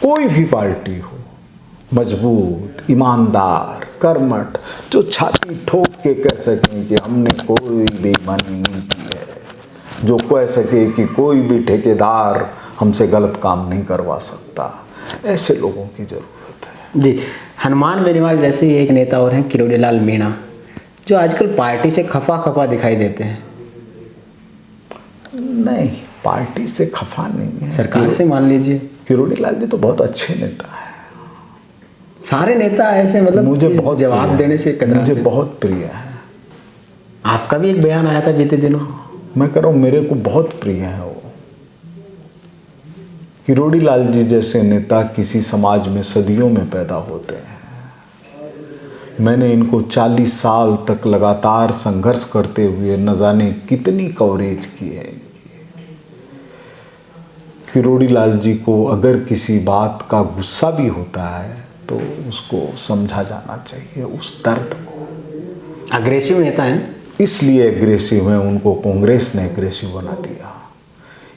Speaker 1: कोई भी पार्टी हो, मजबूत, ईमानदार, कर्मठ, जो छाती ठोक के कह सकें कि हमने कोई बेईमानी नहीं की है, जो कह सके कि कोई भी ठेकेदार हमसे गलत काम नहीं करवा सकता, ऐसे लोगों की जरूरत है।
Speaker 2: जी, हनुमान बेनीवाल जैसे ही एक नेता और हैं किरोड़ी लाल मीणा, जो आजकल पार्टी से खफा दिखाई देते हैं।
Speaker 1: नहीं, पार्टी से खफा नहीं है,
Speaker 2: सरकार से मान लीजिए।
Speaker 1: किरोड़ी लाल जी तो बहुत अच्छे नेता है।
Speaker 2: सारे नेता ऐसे, मतलब
Speaker 1: मुझे बहुत
Speaker 2: जवाब देने से कतराते
Speaker 1: मुझे
Speaker 2: हैं।
Speaker 1: बहुत प्रिय है।
Speaker 2: आपका भी एक बयान आया था बीते दिनों।
Speaker 1: मैं कह रहा हूँ, मेरे को बहुत प्रिय है वो। किरोड़ी लाल जी जैसे नेता किसी समाज में सदियों में पैदा होते हैं। मैंने इनको 40 साल तक लगातार संघर्ष करते हुए न जाने कितनी कवरेज की है इनकी। किरोड़ी लाल जी को अगर किसी बात का गुस्सा भी होता है तो उसको समझा जाना चाहिए, उस दर्द को।
Speaker 2: अग्रेसिव नेता हैं,
Speaker 1: इसलिए एग्रेसिव है, उनको कांग्रेस ने एग्रेसिव बना दिया।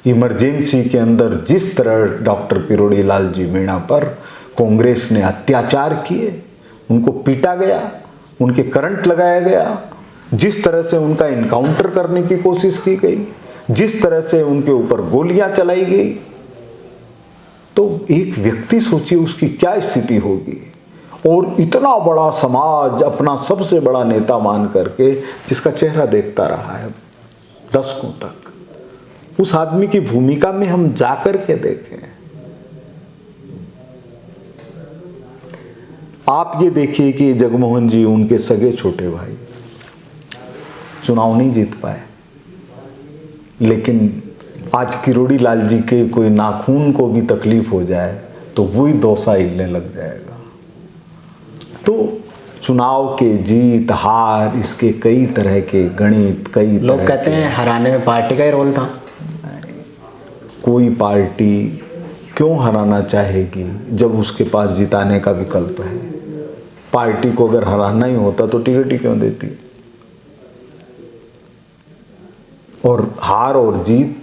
Speaker 1: इमरजेंसी के अंदर जिस तरह डॉक्टर किरोड़ी लाल जी मीणा पर कांग्रेस ने अत्याचार किए, उनको पीटा गया, उनके करंट लगाया गया, जिस तरह से उनका इनकाउंटर करने की कोशिश की गई, जिस तरह से उनके ऊपर गोलियां चलाई गई, तो एक व्यक्ति सोचिए उसकी क्या स्थिति होगी। और इतना बड़ा समाज अपना सबसे बड़ा नेता मान करके जिसका चेहरा देखता रहा है दशकों तक, उस आदमी की भूमिका में हम जाकर के देखें। आप ये देखिए कि जगमोहन जी, उनके सगे छोटे भाई, चुनाव नहीं जीत पाए। लेकिन आज किरोड़ी लाल जी के कोई नाखून को भी तकलीफ हो जाए तो वही डोसा हिलने लग जाएगा। तो चुनाव के जीत हार इसके कई तरह के गणित, कई
Speaker 2: लोग
Speaker 1: तरह
Speaker 2: कहते हैं हराने में पार्टी का ही रोल था।
Speaker 1: कोई पार्टी क्यों हराना चाहेगी जब उसके पास जिताने का विकल्प है। पार्टी को अगर हराना ही होता तो टिकट ही क्यों देती। और हार और जीत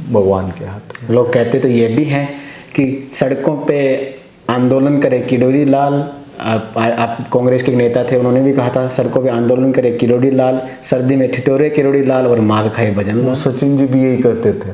Speaker 1: भगवान के हाथ में।
Speaker 2: लोग कहते तो ये भी हैं कि सड़कों पे आंदोलन करे किरोड़ी लाल। आप कांग्रेस के नेता थे, उन्होंने भी कहा था सड़कों पे आंदोलन करे किरोड़ी लाल, सर्दी में ठिठोरे किरोड़ी लाल और मार खाए भजन लाल।
Speaker 1: सचिन जी भी यही कहते थे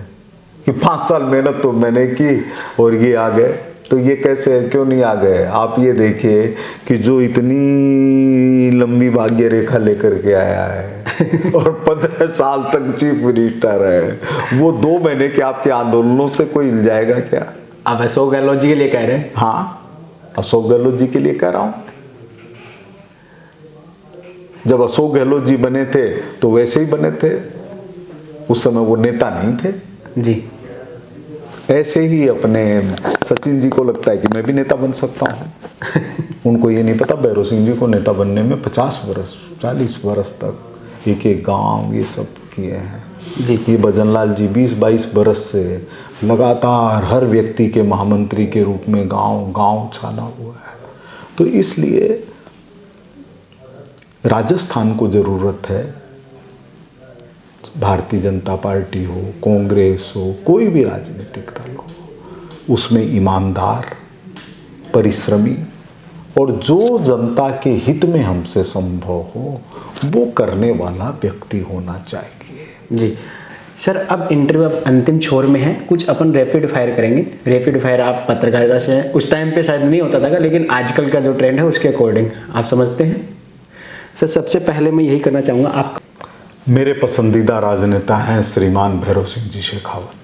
Speaker 1: कि 5 साल मेहनत तो मैंने की और ये आ गए। तो ये कैसे है, क्यों नहीं आ गए। आप ये देखिए कि जो इतनी लंबी भाग्य रेखा लेकर के आया है और 15 साल तक चीफ मिनिस्टर है, वो 2 महीने के आपके आंदोलनों से कोई हिल जाएगा क्या।
Speaker 2: आप अशोक गहलोत जी के लिए कह रहे हैं?
Speaker 1: हाँ, अशोक गहलोत जी के लिए कह रहा हूं। जब अशोक गहलोत जी बने थे तो वैसे ही बने थे, उस समय वो नेता नहीं थे
Speaker 2: जी।
Speaker 1: ऐसे ही अपने सचिन जी को लगता है कि मैं भी नेता बन सकता हूँ। उनको ये नहीं पता भैरव सिंह जी को नेता बनने में 50 वर्ष 40 वर्ष तक एक एक गांव ये सब किए हैं
Speaker 2: जी।
Speaker 1: ये भजनलाल जी 20-22 वर्ष से लगातार हर व्यक्ति के महामंत्री के रूप में गांव गांव छाना हुआ है। तो इसलिए राजस्थान को ज़रूरत है, भारतीय जनता पार्टी हो, कांग्रेस हो, कोई भी राजनीतिक दल हो, उसमें ईमानदार, परिश्रमी और जो जनता के हित में हमसे संभव हो वो करने वाला व्यक्ति होना चाहिए।
Speaker 2: जी सर, अब इंटरव्यू अब अंतिम छोर में है, कुछ अपन रैपिड फायर करेंगे। रैपिड फायर आप पत्रकारिता से हैं, उस टाइम पे शायद नहीं होता था लेकिन आजकल का जो ट्रेंड है उसके अकॉर्डिंग आप समझते हैं। सर सबसे पहले मैं यही करना चाहूँगा, आप
Speaker 1: मेरे पसंदीदा राजनेता हैं श्रीमान भैरव सिंह जी शेखावत,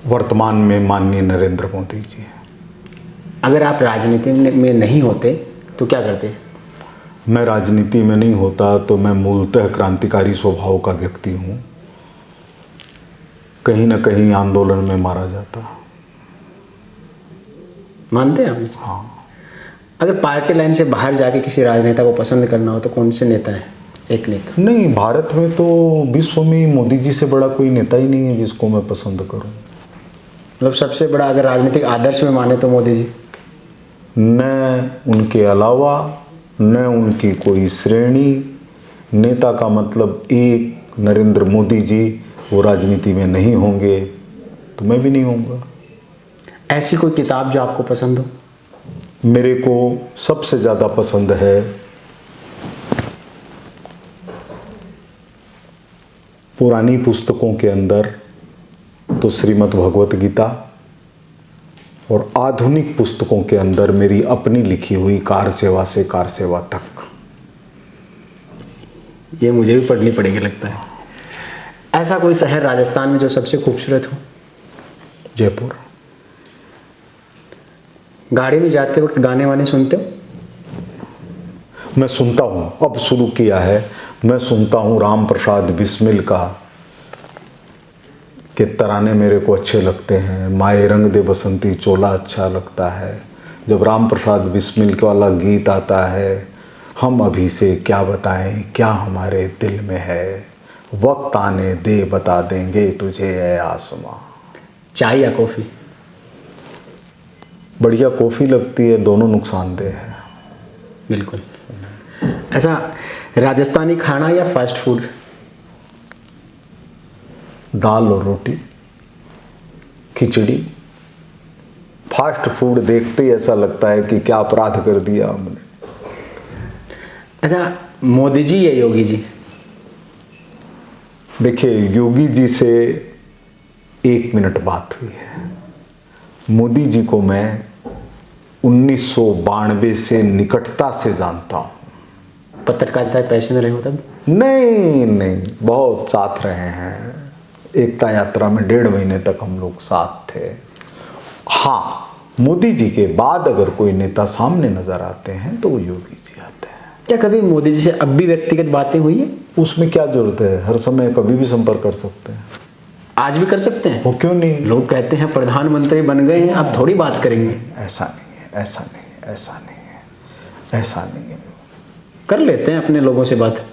Speaker 1: वर्तमान में माननीय नरेंद्र मोदी जी।
Speaker 2: अगर आप राजनीति में नहीं होते तो क्या करते?
Speaker 1: मैं राजनीति में नहीं होता तो मैं मूलतः क्रांतिकारी स्वभाव का व्यक्ति हूँ, कहीं ना कहीं आंदोलन में मारा जाता।
Speaker 2: मानते हैं आप?
Speaker 1: हाँ।
Speaker 2: अगर पार्टी लाइन से बाहर जाके किसी राजनेता को पसंद करना हो तो कौन से नेता है? एक नेता
Speaker 1: नहीं, भारत में तो विश्व में मोदी जी से बड़ा कोई नेता ही नहीं है जिसको मैं पसंद करूं।
Speaker 2: मतलब सबसे बड़ा अगर राजनीतिक आदर्श में माने तो मोदी जी,
Speaker 1: न उनके अलावा न उनकी कोई श्रेणी। नेता का मतलब एक नरेंद्र मोदी जी, वो राजनीति में नहीं होंगे तो मैं भी नहीं होऊंगा।
Speaker 2: ऐसी कोई किताब जो आपको पसंद हो?
Speaker 1: मेरे को सबसे ज़्यादा पसंद है पुरानी पुस्तकों के अंदर तो श्रीमद् भगवत गीता, और आधुनिक पुस्तकों के अंदर मेरी अपनी लिखी हुई कार सेवा से कार सेवा तक।
Speaker 2: ये मुझे भी पढ़नी पड़ेगी लगता है। ऐसा कोई शहर राजस्थान में जो सबसे खूबसूरत हो?
Speaker 1: जयपुर।
Speaker 2: गाड़ी में जाते वक्त गाने वाने सुनते हो?
Speaker 1: मैं सुनता हूँ, अब शुरू किया है। मैं सुनता हूँ राम प्रसाद बिस्मिल का के तराने मेरे को अच्छे लगते हैं। माए रंग दे बसंती चोला अच्छा लगता है। जब राम प्रसाद बिस्मिल वाला गीत आता है, हम अभी से क्या बताएं क्या हमारे दिल में है, वक्त आने दे बता देंगे तुझे ऐ आसमां।
Speaker 2: चाय या कॉफ़ी?
Speaker 1: बढ़िया कॉफ़ी लगती है, दोनों नुकसानदेह है।
Speaker 2: बिल्कुल। ऐसा राजस्थानी खाना या फास्ट फूड?
Speaker 1: दाल और रोटी, खिचड़ी। फास्ट फूड देखते ही ऐसा लगता है कि क्या अपराध कर दिया हमने।
Speaker 2: अच्छा, मोदी जी या योगी जी?
Speaker 1: देखिए, योगी जी से 1 मिनट बात हुई है। मोदी जी को मैं 1992 से निकटता से जानता हूँ।
Speaker 2: पत्रकारिता पेशे में रहे हो तब?
Speaker 1: नहीं, बहुत साथ रहे हैं। एकता यात्रा में 1.5 महीने तक हम लोग साथ थे। हाँ, मोदी जी के बाद अगर कोई नेता सामने नजर आते हैं तो वो योगी जी आते हैं।
Speaker 2: क्या कभी मोदी जी से अब भी व्यक्तिगत बातें हुई है?
Speaker 1: उसमें क्या जरूरत है, हर समय कभी भी संपर्क कर सकते हैं।
Speaker 2: आज भी कर सकते हैं?
Speaker 1: वो क्यों नहीं?
Speaker 2: लोग कहते हैं प्रधानमंत्री बन गए हैं, अब थोड़ी बात करेंगे।
Speaker 1: ऐसा नहीं है, ऐसा नहीं है, ऐसा नहीं है, ऐसा नहीं है।
Speaker 2: कर लेते हैं अपने लोगों से बात।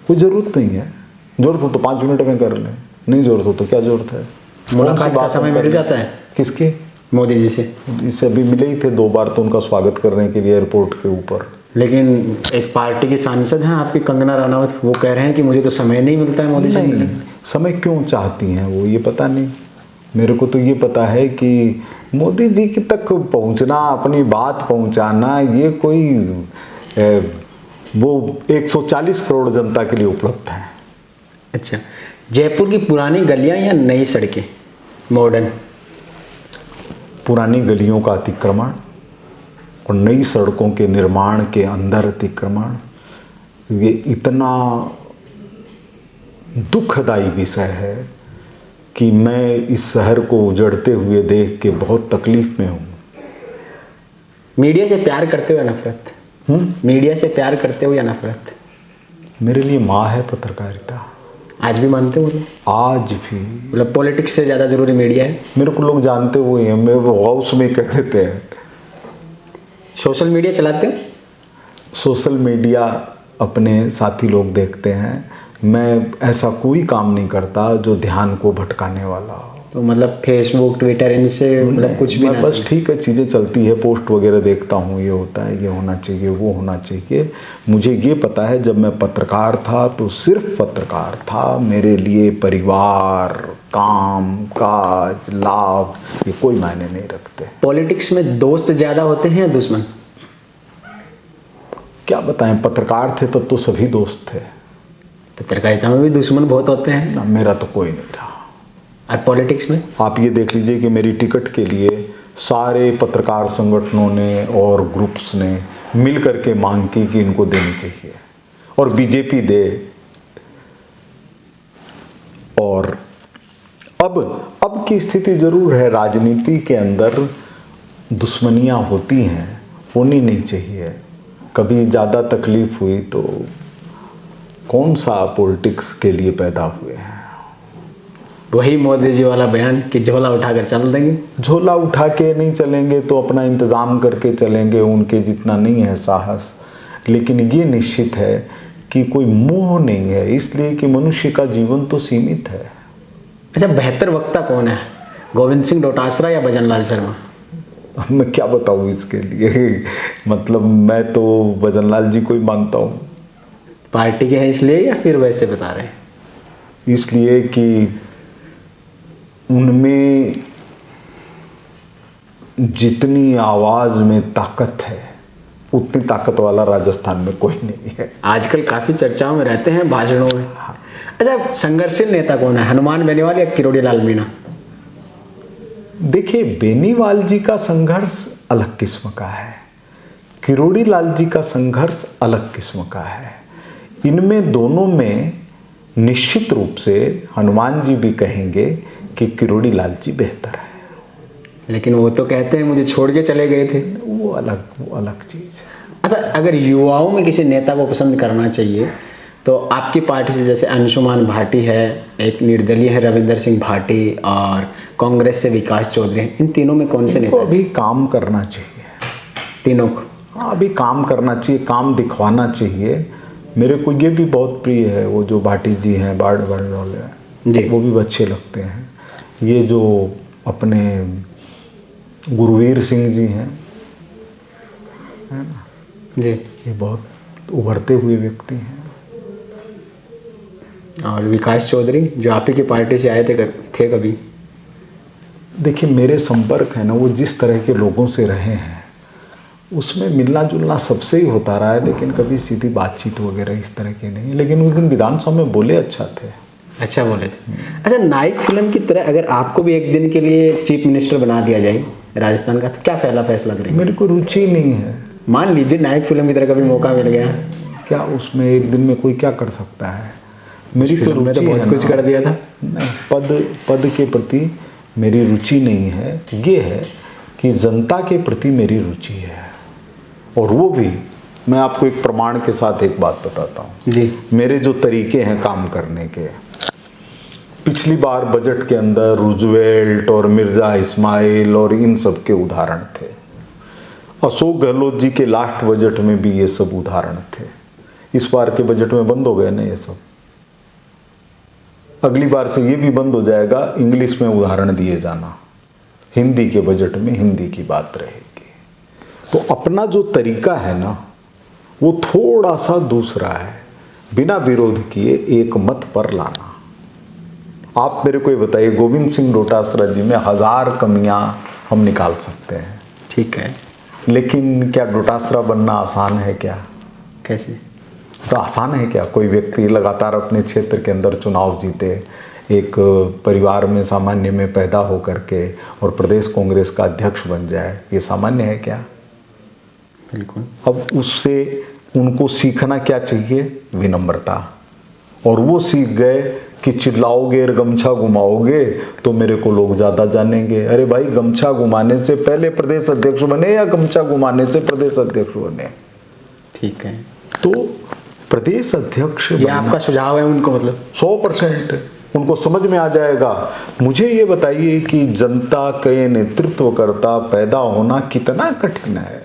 Speaker 1: कोई जरूरत नहीं है। जरूरत हो तो 5 मिनट में कर लें, नहीं जरूरत हो तो क्या जरूरत है?
Speaker 2: मुलाकात का समय मिल जाता है
Speaker 1: किसकी?
Speaker 2: मोदी जी से।
Speaker 1: इससे अभी मिले ही थे 2 बार, तो उनका स्वागत करने के लिए एयरपोर्ट के ऊपर।
Speaker 2: लेकिन एक पार्टी की सांसद हैं आपकी कंगना रनावत, वो कह रहे हैं कि मुझे तो समय नहीं मिलता है मोदी से मिलने।
Speaker 1: समय क्यों चाहती हैं वो, ये पता नहीं। मेरे को तो ये पता है कि मोदी जी की तक पहुंचना, अपनी बात पहुंचाना, ये कोई वो 140 करोड़ जनता के लिए उपलब्ध है।
Speaker 2: अच्छा, जयपुर की पुरानी गलियां या नई सड़कें मॉडर्न?
Speaker 1: पुरानी गलियों का अतिक्रमण और नई सड़कों के निर्माण के अंदर अतिक्रमण, ये इतना दुखदाई विषय है कि मैं इस शहर को उजड़ते हुए देख के बहुत तकलीफ में हूँ।
Speaker 2: मीडिया से प्यार करते हो या नफरत? मीडिया से प्यार करते हो या नफरत?
Speaker 1: मेरे लिए माँ है पत्रकारिता।
Speaker 2: आज भी मानते हो?
Speaker 1: आज भी।
Speaker 2: मतलब पॉलिटिक्स से ज़्यादा ज़रूरी मीडिया है?
Speaker 1: मेरे को लोग जानते हुए हैं, मेरे को हाउस में कह देते हैं।
Speaker 2: सोशल मीडिया चलाते हो?
Speaker 1: सोशल मीडिया अपने साथी लोग देखते हैं। मैं ऐसा कोई काम नहीं करता जो ध्यान को भटकाने वाला हो।
Speaker 2: तो मतलब फेसबुक ट्विटर इनसे मतलब कुछ भी
Speaker 1: मैं
Speaker 2: ना?
Speaker 1: बस ठीक है, चीज़ें चलती है, पोस्ट वगैरह देखता हूँ, ये होता है, ये होना चाहिए, वो होना चाहिए। मुझे ये पता है जब मैं पत्रकार था तो सिर्फ पत्रकार था। मेरे लिए परिवार, काम काज, लाभ, ये कोई मायने नहीं रखते।
Speaker 2: पॉलिटिक्स में दोस्त ज़्यादा होते हैं या दुश्मन?
Speaker 1: क्या बताएं, पत्रकार थे तब तो सभी दोस्त थे।
Speaker 2: पत्रकारिता में भी दुश्मन बहुत होते हैं
Speaker 1: ना, मेरा तो कोई नहीं रहा।
Speaker 2: और पॉलिटिक्स में?
Speaker 1: आप ये देख लीजिए कि मेरी टिकट के लिए सारे पत्रकार संगठनों ने और ग्रुप्स ने मिल करके मांग की कि इनको देनी चाहिए, और बीजेपी दे। और अब की स्थिति जरूर है, राजनीति के अंदर दुश्मनियां होती हैं, होनी नहीं चाहिए। कभी ज़्यादा तकलीफ हुई तो कौन सा पॉलिटिक्स के लिए पैदा हुए हैं।
Speaker 2: वही मोदी जी वाला बयान कि झोला उठाकर चल देंगे।
Speaker 1: झोला उठा के नहीं चलेंगे तो अपना इंतज़ाम करके चलेंगे, उनके जितना नहीं है साहस। लेकिन ये निश्चित है कि कोई मोह नहीं है, इसलिए कि मनुष्य का जीवन तो सीमित है।
Speaker 2: अच्छा, बेहतर वक्ता कौन है, गोविंद सिंह डोटासरा या भजनलाल शर्मा?
Speaker 1: मैं क्या बताऊँ इसके लिए, मतलब मैं तो भजनलाल जी को ही मानता हूँ।
Speaker 2: पार्टी के हैं इसलिए या फिर वैसे बता रहे हैं?
Speaker 1: इसलिए कि उनमें जितनी आवाज़ में ताकत है उतनी ताकत वाला राजस्थान में कोई नहीं है।
Speaker 2: आजकल काफ़ी चर्चाओं में रहते हैं, भाषणों में। अच्छा, संघर्षशील नेता कौन है, हनुमान बेनीवाल या किरोड़ी लाल मीणा?
Speaker 1: देखिए, बेनीवाल जी का संघर्ष अलग किस्म का है, किरोड़ी लाल जी का संघर्ष अलग किस्म का है। इनमें दोनों में निश्चित रूप से हनुमान जी भी कहेंगे कि किरोड़ी लाल जी बेहतर है।
Speaker 2: लेकिन वो तो कहते हैं मुझे छोड़ के चले गए थे।
Speaker 1: वो अलग चीज़ है।
Speaker 2: अच्छा, अगर युवाओं में किसी नेता को पसंद करना चाहिए तो आपकी पार्टी से जैसे अंशुमान भाटी है, एक निर्दलीय है रविंदर सिंह भाटी, और कांग्रेस से विकास चौधरी है, इन तीनों में कौन से नेता?
Speaker 1: अभी काम करना चाहिए
Speaker 2: तीनों को।
Speaker 1: हाँ, अभी काम करना चाहिए, काम दिखवाना चाहिए। मेरे को ये भी बहुत प्रिय है, वो जो भाटी जी हैं, बाढ़ वाले, वो भी अच्छे लगते हैं। ये जो अपने गुरवीर सिंह जी हैं, है ना
Speaker 2: जी,
Speaker 1: ये बहुत उभरते हुए व्यक्ति हैं।
Speaker 2: और विकास चौधरी जो आप ही की पार्टी से आए थे कभी?
Speaker 1: देखिए, मेरे संपर्क है ना, वो जिस तरह के लोगों से रहे हैं उसमें मिलना जुलना सबसे ही होता रहा है, लेकिन कभी सीधी बातचीत वगैरह इस तरह की नहीं। लेकिन उस दिन विधानसभा में बोले अच्छा थे।
Speaker 2: अच्छा बोले थे। अच्छा, नायक फिल्म की तरह अगर आपको भी एक दिन के लिए चीफ मिनिस्टर बना दिया जाए राजस्थान का, तो क्या पहला फैसला करेंगे?
Speaker 1: मेरे को रुचि नहीं है।
Speaker 2: मान लीजिए नायक फिल्म की तरह कभी मौका मिल गया,
Speaker 1: क्या उसमें एक दिन में कोई क्या कर सकता है? मेरी कोई
Speaker 2: फिल्म में तो
Speaker 1: रुचि
Speaker 2: बहुत
Speaker 1: है
Speaker 2: कुछ
Speaker 1: ना।
Speaker 2: कर दिया था।
Speaker 1: नहीं, पद के प्रति मेरी रुचि नहीं है। ये है कि जनता के प्रति मेरी रुचि है, और वो भी मैं आपको एक प्रमाण के साथ एक बात बताता हूँ
Speaker 2: जी।
Speaker 1: मेरे जो तरीके हैं काम करने के, पिछली बार बजट के अंदर रूजवेल्ट और मिर्ज़ा इस्माइल और इन सब के उदाहरण थे। अशोक गहलोत जी के लास्ट बजट में भी ये सब उदाहरण थे। इस बार के बजट में बंद हो गए ना ये सब। अगली बार से ये भी बंद हो जाएगा इंग्लिश में उदाहरण दिए जाना, हिंदी के बजट में हिंदी की बात रहेगी। तो अपना जो तरीका है ना वो थोड़ा सा दूसरा है, बिना विरोध किए एक मत पर लाना। आप मेरे को ये बताइए, गोविंद सिंह डोटासरा जी में 1000 कमियां हम निकाल सकते हैं,
Speaker 2: ठीक है,
Speaker 1: लेकिन क्या डोटासरा बनना आसान है क्या?
Speaker 2: कैसे?
Speaker 1: तो आसान है क्या? कोई व्यक्ति लगातार अपने क्षेत्र के अंदर चुनाव जीते, एक परिवार में सामान्य में पैदा हो करके और प्रदेश कांग्रेस का अध्यक्ष बन जाए, ये सामान्य है क्या?
Speaker 2: बिल्कुल।
Speaker 1: अब उससे उनको सीखना क्या चाहिए? विनम्रता। और वो सीख गए कि चिल्लाओगे और गमछा घुमाओगे तो मेरे को लोग ज़्यादा जानेंगे। अरे भाई, गमछा घुमाने से पहले प्रदेश अध्यक्ष बने या गमछा घुमाने से प्रदेश अध्यक्ष बने?
Speaker 2: ठीक है,
Speaker 1: तो प्रदेश अध्यक्ष
Speaker 2: ये आपका सुझाव है उनको? मतलब
Speaker 1: 100% उनको समझ में आ जाएगा। मुझे ये बताइए कि जनता के नेतृत्वकर्ता पैदा होना कितना कठिन है।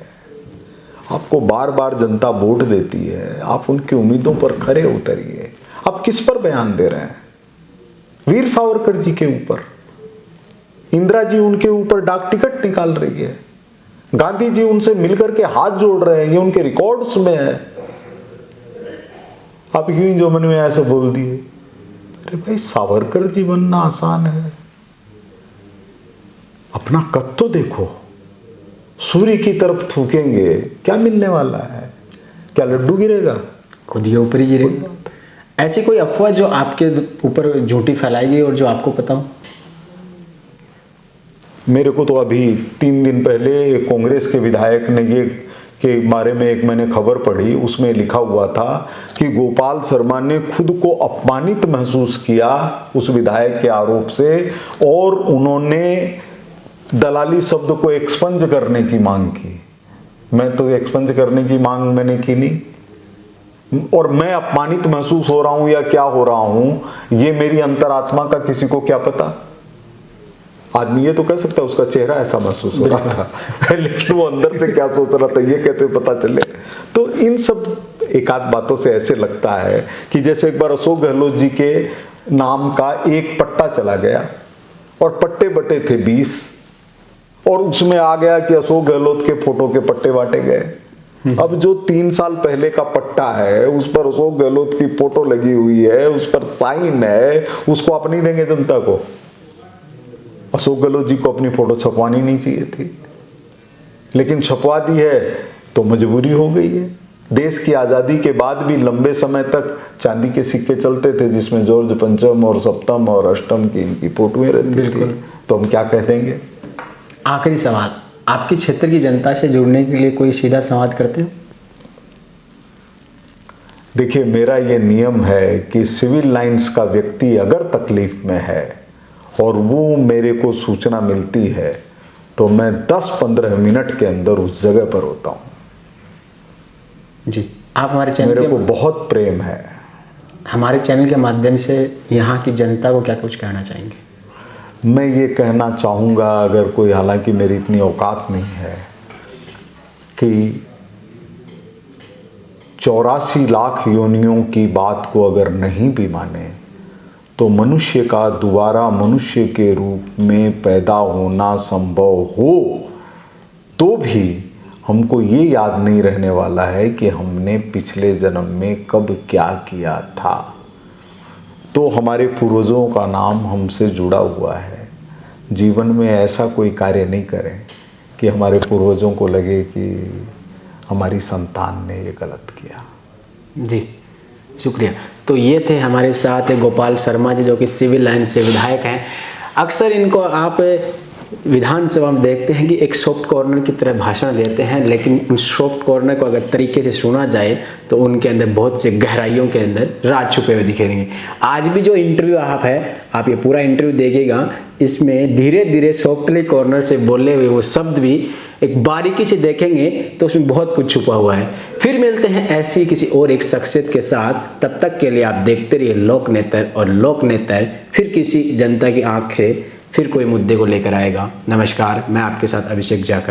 Speaker 1: आपको बार बार जनता वोट देती है, आप उनकी उम्मीदों पर खरे उतरिए। आप किस पर बयान दे रहे हैं? वीर सावरकर जी के ऊपर, इंदिरा जी उनके ऊपर डाक टिकट निकाल रही है, गांधी जी उनसे मिलकर के हाथ जोड़ रहे हैं, ये उनके रिकॉर्ड्स में है। आप क्यों जो मन में ऐसे बोल दिए? अरे भाई, सावरकर जी बनना आसान है? अपना कद तो देखो। सूर्य की तरफ थूकेंगे, क्या मिलने वाला है? क्या लड्डू गिरेगा?
Speaker 2: खुद ही ऊपर ही गिरेगा। ऐसी कोई अफवाह जो आपके ऊपर झूठी फैलाएगी और जो आपको पता हो?
Speaker 1: मेरे को तो अभी 3 दिन पहले कांग्रेस के विधायक ने ये के बारे में एक मैंने खबर पढ़ी, उसमें लिखा हुआ था कि गोपाल शर्मा ने खुद को अपमानित महसूस किया उस विधायक के आरोप से और उन्होंने दलाली शब्द को एक्सपंज करने की मांग की। मैं तो एक्सपंज करने की मांग मैंने की नहीं, और मैं अपमानित महसूस हो रहा हूं या क्या हो रहा हूं ये मेरी अंतरात्मा का किसी को क्या पता। आदमी ये तो कह सकता है उसका चेहरा ऐसा महसूस हो रहा था लेकिन वो अंदर से क्या सोच रहा था ये कैसे पता चले? तो इन सब एक आध बातों से ऐसे लगता है कि जैसे एक बार अशोक गहलोत जी के नाम का एक पट्टा चला गया और पट्टे बटे थे 20 और उसमें आ गया कि अशोक गहलोत के फोटो के पट्टे बांटे गए। अब जो 3 साल पहले का पट्टा है उस पर अशोक गहलोत की फोटो लगी हुई है, उस पर साइन है, उसको आप नहीं देंगे जनता को? अशोक गहलोत जी को अपनी फोटो छपवानी नहीं चाहिए थी, लेकिन छपवा दी है तो मजबूरी हो गई है। देश की आज़ादी के बाद भी लंबे समय तक चांदी के सिक्के चलते थे जिसमें जॉर्ज पंचम और सप्तम और अष्टम की इनकी फोटोएं रहती थी, तो हम क्या कह देंगे?
Speaker 2: आखिरी सवाल, आपके क्षेत्र की जनता से जुड़ने के लिए कोई सीधा संवाद करते हो?
Speaker 1: देखिए, मेरा ये नियम है कि सिविल लाइंस का व्यक्ति अगर तकलीफ में है और वो मेरे को सूचना मिलती है तो मैं 10-15 मिनट के अंदर उस जगह पर होता हूँ।
Speaker 2: जी, आप हमारे चैनल
Speaker 1: मेरे को बहुत प्रेम है।
Speaker 2: हमारे चैनल के माध्यम से यहाँ की जनता को क्या कुछ कहना चाहेंगे?
Speaker 1: मैं ये कहना चाहूँगा, अगर कोई, हालांकि मेरी इतनी औकात नहीं है, कि 84 लाख योनियों की बात को अगर नहीं भी माने तो मनुष्य का दोबारा मनुष्य के रूप में पैदा होना संभव हो तो भी हमको ये याद नहीं रहने वाला है कि हमने पिछले जन्म में कब क्या किया था। तो हमारे पूर्वजों का नाम हमसे जुड़ा हुआ है। जीवन में ऐसा कोई कार्य नहीं करें कि हमारे पूर्वजों को लगे कि हमारी संतान ने ये गलत किया।
Speaker 2: जी, शुक्रिया। तो ये थे हमारे साथ गोपाल शर्मा जी, जो कि सिविल लाइन से विधायक हैं। अक्सर इनको आप विधानसभा में देखते हैं कि एक सॉफ्ट कॉर्नर की तरह भाषण देते हैं, लेकिन उस सॉफ्ट कॉर्नर को अगर तरीके से सुना जाए तो उनके अंदर बहुत से गहराइयों के अंदर राज छुपे हुए दिखेंगे। आज भी जो इंटरव्यू आप ये पूरा इंटरव्यू देखिएगा, इसमें धीरे धीरे सॉफ्टली कॉर्नर से बोले हुए वो शब्द भी एक बारीकी से देखेंगे तो उसमें बहुत कुछ छुपा हुआ है। फिर मिलते हैं ऐसी किसी और एक शख्सियत के साथ, तब तक के लिए आप देखते रहिए लोकनेत्र। और लोकनेत्र फिर किसी जनता की आंख से फिर कोई मुद्दे को लेकर आएगा। नमस्कार, मैं आपके साथ अभिषेक जाखड़।